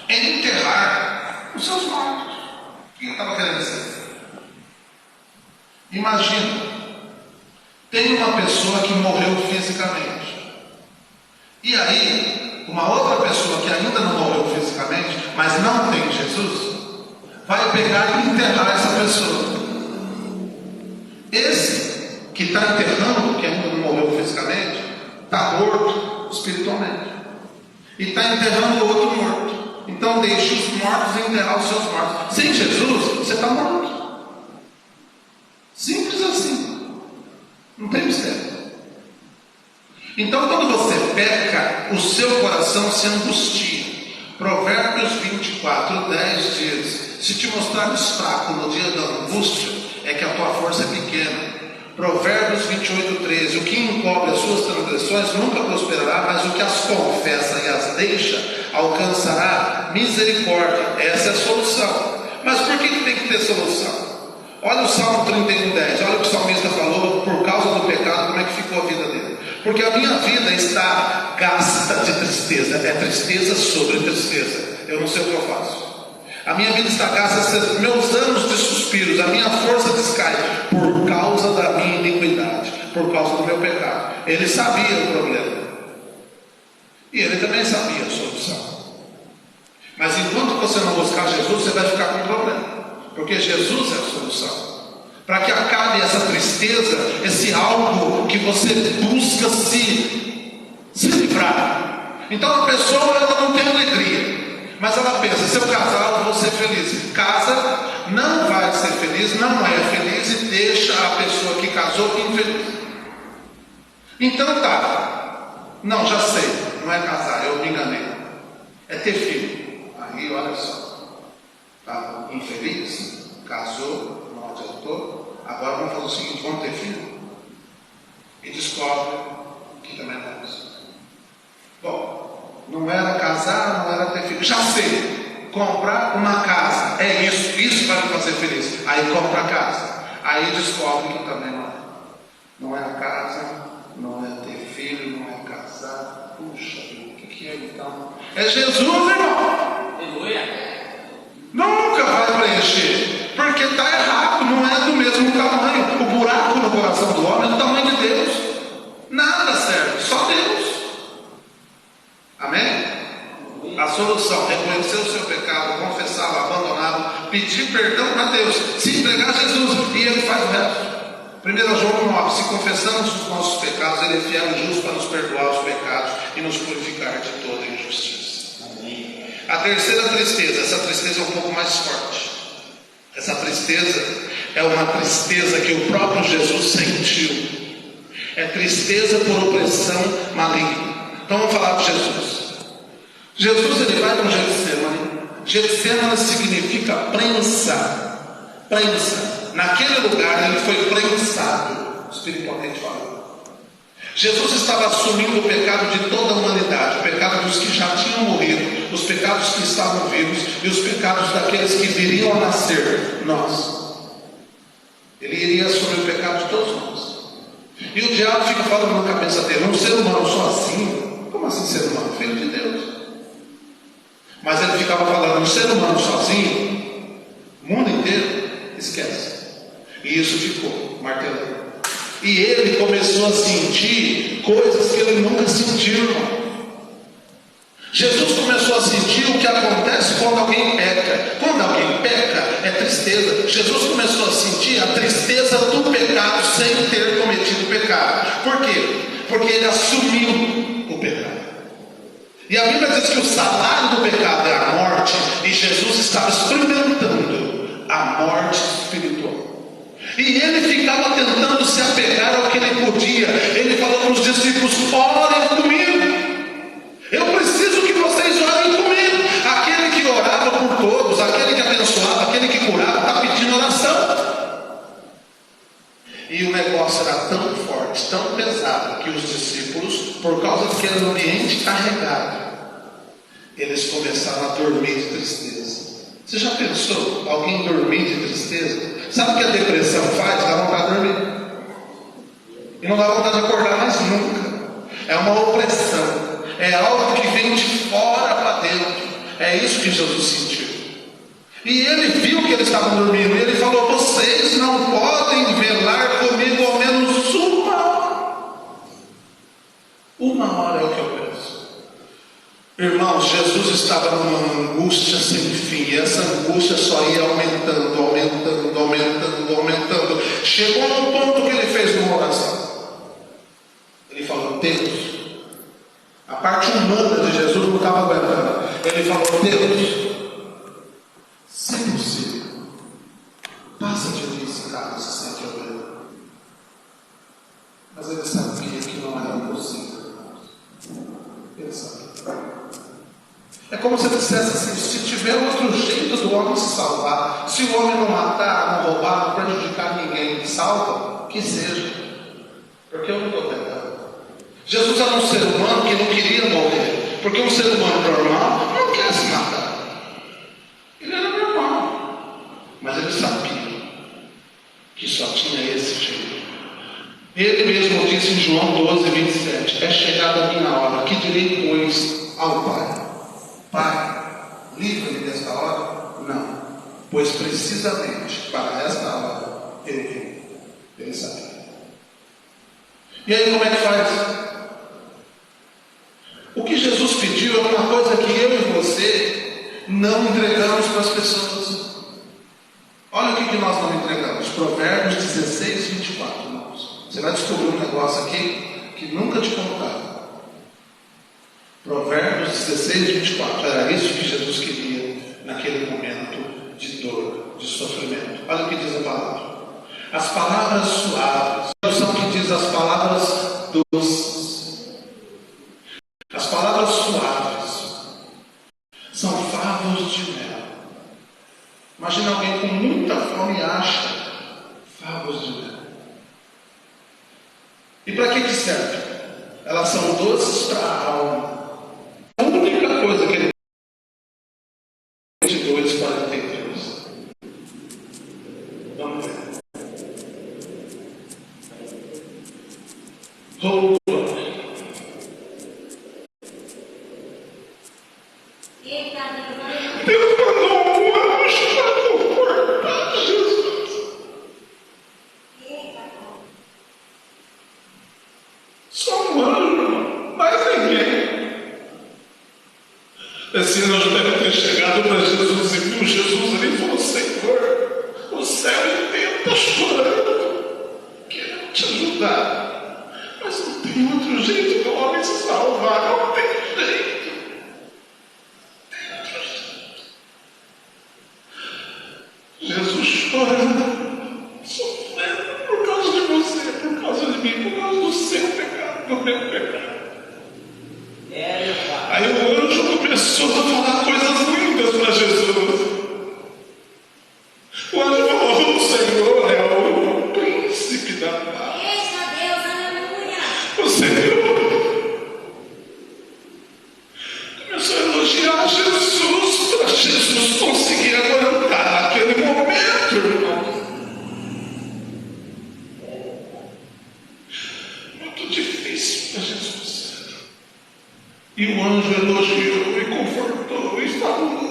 enterrar os seus mortos. O que ele estava querendo dizer? Imagina, tem uma pessoa que morreu fisicamente, e aí uma outra pessoa que ainda não morreu fisicamente, mas não tem Jesus, vai pegar e enterrar essa pessoa. Esse que está enterrando, que ainda não morreu fisicamente, está morto espiritualmente, e está enterrando o outro morto. Então deixe os mortos enterrar os seus mortos. Sem Jesus, você está morto. Simples assim. Não tem mistério. Então quando você peca, o seu coração se angustia. Provérbios 24:10 diz: se te mostrares fraco no dia da angústia, é que a tua força é pequena. Provérbios 28:13: o que encobre as suas transgressões nunca prosperará, mas o que as confessa e as deixa alcançará misericórdia. Essa é a solução. Mas por que tem que ter solução? Olha o Salmo 31:10, olha o que o salmista falou por causa do pecado, como é que ficou a vida dele. Porque a minha vida está gasta de tristeza, é tristeza sobre tristeza. Eu não sei o que eu faço. A minha vida está gasta, meus anos de suspiros, a minha força descai por causa da minha iniquidade, por causa do meu pecado. Ele sabia o problema, e ele também sabia a solução. Mas enquanto você não buscar Jesus, você vai ficar com problema, porque Jesus é a solução. Para que acabe essa tristeza, esse algo que você busca se livrar. Então a pessoa, ela não tem alegria, mas ela pensa: se eu casar, eu vou ser feliz. Casa, não vai ser feliz, não é feliz, e deixa a pessoa que casou infeliz. Então tá, não, já sei, não é casar, eu me enganei, é ter filho. Aí olha só, tá infeliz, casou, não adiantou, agora vamos fazer o seguinte: vamos ter filho. E descobre que também não é isso. Bom, não era casar, não era ter filho, já sei, comprar uma casa, é isso vai me fazer feliz. Aí compra a casa, aí descobre que também não é. Não é a casa, não é ter filho, não é casar. Puxa, o que é então? É Jesus, irmão. Nunca vai preencher, porque está errado, não é do mesmo tamanho. O buraco no coração do homem é do tamanho de Deus. Nada serve, só Deus. Amém? A solução: reconhecer o seu pecado, confessá-lo, abandoná-lo, pedir perdão para Deus, se entregar a Jesus, e Ele faz o resto. 1 João 9: se confessamos os nossos pecados, Ele é fiel e justo para nos perdoar os pecados e nos purificar de toda injustiça. A terceira tristeza, essa tristeza é um pouco mais forte. Essa tristeza é uma tristeza que o próprio Jesus sentiu. É tristeza por opressão maligna. Então vamos falar de Jesus. Jesus, ele vai para o Getsemane. Getsemane significa prensa. Prensa. Naquele lugar ele foi prensado, espiritualmente falando. Jesus estava assumindo o pecado de toda a humanidade, o pecado dos que já tinham morrido, os pecados que estavam vivos e os pecados daqueles que viriam a nascer, nós. Ele iria assumir o pecado de todos nós. E o diabo fica falando na cabeça dele: um ser humano sozinho? Como assim ser humano? Filho de Deus. Mas ele ficava falando: um ser humano sozinho, o mundo inteiro, esquece. E isso ficou martelando. E ele começou a sentir coisas que ele nunca sentiu, irmão. Jesus começou a sentir o que acontece quando alguém peca. Quando alguém peca, é tristeza. Jesus começou a sentir a tristeza do pecado sem ter cometido pecado. Por quê? Porque ele assumiu o pecado. E a Bíblia diz que o salário do pecado é a morte, e Jesus estava experimentando a morte espiritual. E ele ficava tentando se apegar ao que ele podia. Ele falou para os discípulos: orem comigo. Eu aquele que curava está pedindo oração. E o negócio era tão forte, tão pesado, que os discípulos, por causa daquele ambiente carregado, eles começaram a dormir de tristeza. Você já pensou alguém dormir de tristeza? Sabe o que a depressão faz? Dá vontade de dormir. E não dá vontade de acordar mais nunca. É uma opressão. É algo que vem de fora para dentro. É isso que Jesus sentiu. E ele viu que eles estavam dormindo. E ele falou: vocês não podem velar comigo ao menos uma hora. Uma hora é o que eu penso. Irmãos, Jesus estava numa angústia sem fim. E essa angústia só ia aumentando, aumentando, aumentando, aumentando. Chegou a um ponto que ele fez uma oração. Ele falou: Deus. A parte humana de Jesus não estava aguentando. Ele falou: Deus, se possível, passa de mim esse carro se sente ovelha. Mas ele sabia que não era possível. Ele sabia. É como se ele dissesse assim: se tiver outro jeito do homem se salvar, se o homem não matar, não roubar, não prejudicar ninguém, salva, que seja. Porque eu não estou tentando. Jesus era um ser humano que não queria morrer. Porque um ser humano normal não quer se matar. Ele era normal. Mas ele sabia que só tinha esse jeito. Ele mesmo disse em João 12, 27: é chegada a minha hora, que direi, pois, ao Pai: Pai, livra-me desta hora? Não, pois precisamente para esta hora ele veio. Ele sabia. E aí como é que faz? O que Jesus pediu é uma coisa que eu e você não entregamos para as pessoas. Olha o que nós não entregamos. Provérbios 16, 24, irmãos. Você vai descobrir um negócio aqui que nunca te contaram. Provérbios 16, 24. Era isso que Jesus queria naquele momento de dor, de sofrimento. Olha o que diz a palavra. As palavras suaves. A tradução que diz as palavras doces. As palavras suaves são favos de mel. Imagina alguém com muita fome e acha favos de mel. E para que serve? Elas são doces para a alma. A única coisa que ele 22, 42. Vamos ver. Deus mandou um anjo para confortar Jesus. Só um anjo, mais ninguém. Esse anjo deve ter chegado para Jesus e viu Jesus ali e falou: Senhor, o céu inteiro está chorando, querendo te ajudar, mas não tem outro jeito do homem se salvar, não tem jeito. Jesus chorando, sofrendo por causa de você, por causa de mim, por causa do seu pecado, do meu pecado. Aí o anjo começou a falar coisas lindas para Jesus. O anjo falou: o Senhor é o príncipe da paz. O Senhor começou a elogiar Jesus para Jesus conseguir aguentar aquele momento, irmão. Muito difícil para Jesus. E o anjo elogiou e confortou e falou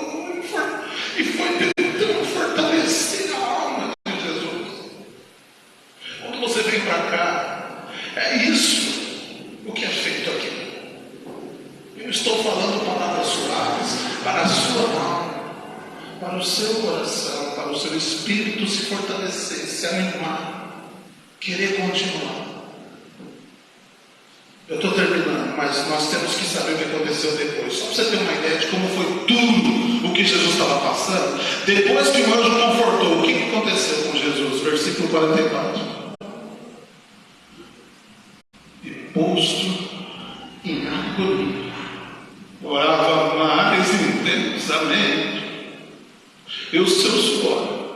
e foi tentando fortalecer a alma de Jesus. Quando você vem para cá, é isso o que é feito aqui. Eu estou falando palavras suaves para a sua alma, para o seu coração, para o seu espírito se fortalecer, se animar, querer continuar. Eu estou terminando, mas nós temos que saber o que aconteceu depois. Só para você ter uma ideia de como foi tudo o que Jesus estava passando. Depois que o anjo confortou, o que aconteceu com Jesus? Versículo 44. E posto em agonia, orava mais intensamente. E o seu suor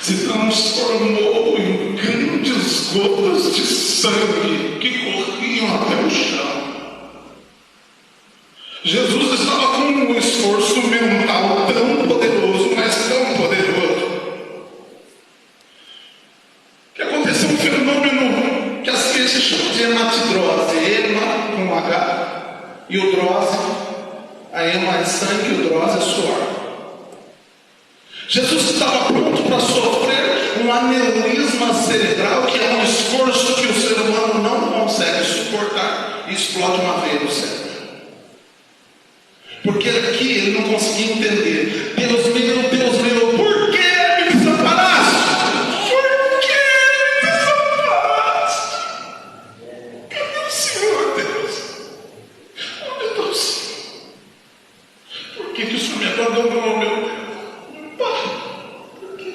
se transformou em grandes gotas de sangue que corriam até o chão. Jesus estava com um esforço mental tão poderoso, mas tão poderoso, que aconteceu um fenômeno que a ciência chama de hematidrose. Hema com H e o drose, a hema é sangue e o drose é suor. Jesus estava pronto para sofrer um aneurisma cerebral, que é um esforço que o ser humano não consegue suportar e explode uma veia no cérebro. Porque aqui ele não conseguia entender. Deus meu, por que me desamparaste? Por que me desamparaste? Cadê o Senhor, Deus? Onde está o Senhor? Por que o Senhor me abandonou, meu Deus? Pai, por quê?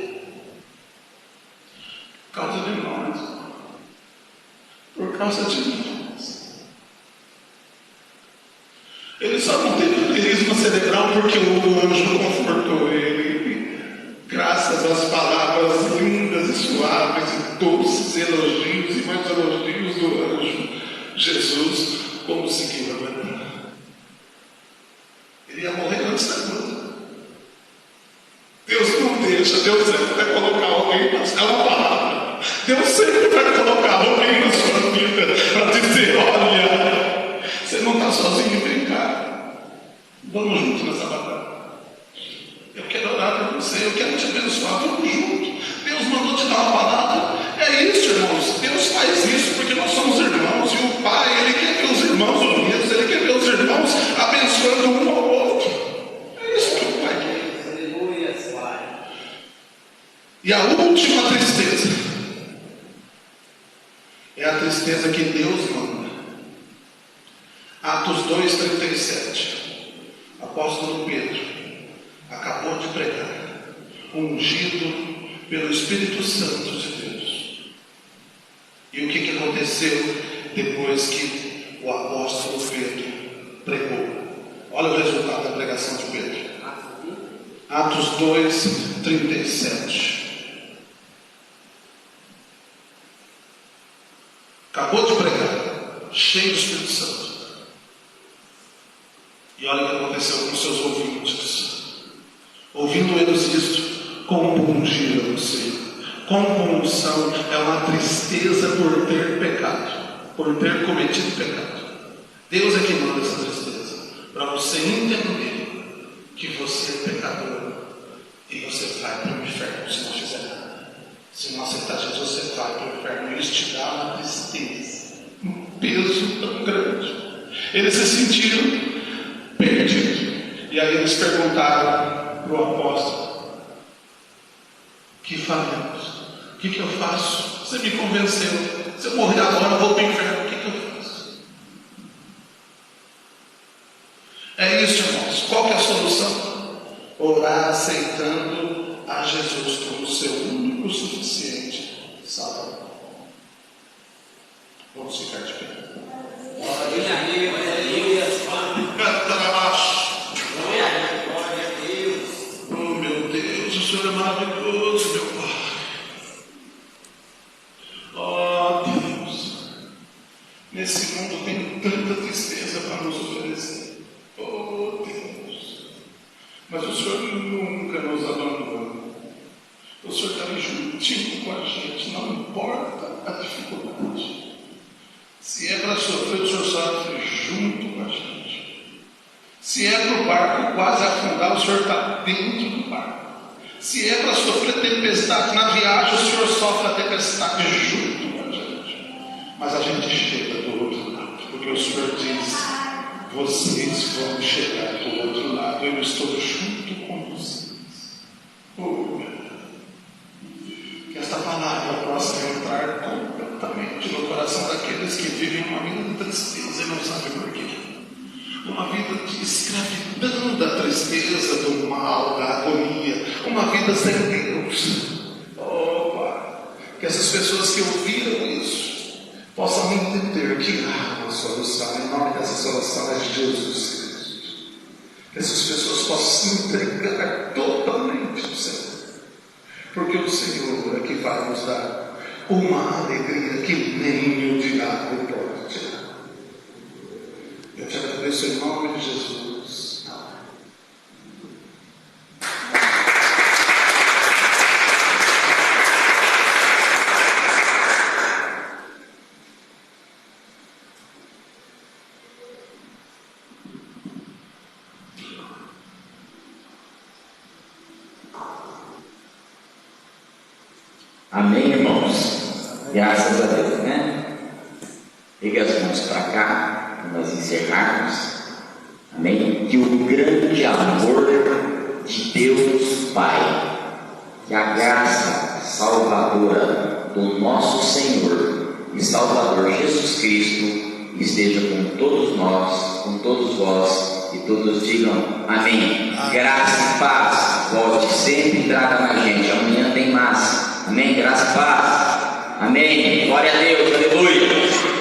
Por causa de nós. Por causa de nós. Ele só não teve aneurisma cerebral porque o anjo confortou ele. Graças às palavras lindas e suaves e doces elogios e mais elogios do anjo, Jesus conseguiu aguentar. Ele ia morrer antes da cruz. Deus não deixa, Deus sempre vai colocar alguém para dar uma palavra. Deus sempre vai colocar alguém na sua vida para dizer: olha, você não está sozinho, vem cá. Vamos juntos nessa batalha. Eu quero orar por você, eu quero te abençoar, vamos juntos. Deus mandou te dar uma palavra. É isso, irmãos. Deus faz isso porque nós somos irmãos. E o Pai, Ele quer ver os irmãos unidos, Ele quer ver os irmãos abençoando um ao outro. É isso que o Pai quer. Aleluia, Pai. E a última tristeza é a tristeza que Deus manda. Atos 2:37. Apóstolo Pedro acabou de pregar, ungido pelo Espírito Santo de Deus. E o que aconteceu depois que o apóstolo Pedro pregou? Olha o resultado da pregação de Pedro. Atos 2:37. Acabou de pregar, cheio do Espírito Santo. E olha o que aconteceu com seus ouvintes. Ouvindo eles isto, compungiram o Senhor. Compunção é uma tristeza por ter pecado, por ter cometido pecado. Deus é que manda essa tristeza, para você entender que você é pecador e você vai para o inferno se não fizer nada. Se não aceitar Jesus, você vai para o inferno. E isso te dá uma tristeza, um peso tão grande. Eles se sentiram perdidos. E aí eles perguntaram para o apóstolo: que faremos? O que eu faço? Você me convenceu. Se eu morrer agora, eu vou para o inferno. O que eu faço? É isso, irmãos. Qual que é a solução? Orar aceitando a Jesus como seu único suficiente Salvador. Vamos ficar de pé. Glória a Deus, aleluia. Glória a Deus. Oh, meu Deus, o Senhor é maravilhoso, meu Pai. Oh, Deus, nesse mundo tem tanta tristeza para nos oferecer. Oh, Deus, mas o Senhor nunca nos abandona. O Senhor está ali juntinho com a gente, não importa a dificuldade. Se é para sofrer, o Senhor sofre junto com a gente. Se é para o barco quase afundar, o Senhor está dentro do barco. Se é para sofrer tempestade na viagem, o Senhor sofre a tempestade junto com a gente. Mas a gente chega do outro lado, porque o Senhor diz: vocês vão chegar do outro lado, eu estou junto com vocês. Oh, meu Deus. Que esta palavra possa entrar completamente no coração daqueles que vivem uma vida de tristeza e não sabem por quê. Uma vida de escravidão da tristeza, do mal, da agonia. Uma vida sem Deus. Oh, Pai, que essas pessoas que ouviram isso possam entender que há uma solução. Em nome dessa solução é Jesus Cristo. Que essas pessoas possam se entregar totalmente ao Senhor. Porque o Senhor é que vai nos dar uma alegria que nem o diabo pode tirar. Eu te agradeço em nome de Jesus. Amém, irmãos? Graças a Deus, né? Pegue as mãos para cá, para nós encerrarmos. Amém? Que o grande amor de Deus Pai, que a graça salvadora do nosso Senhor e Salvador Jesus Cristo esteja com todos nós, com todos vós, e todos digam amém. Graça e paz. Volte sempre e traga na gente. Amanhã tem mais. Amém? Graça e paz. Amém. Glória a Deus. Aleluia.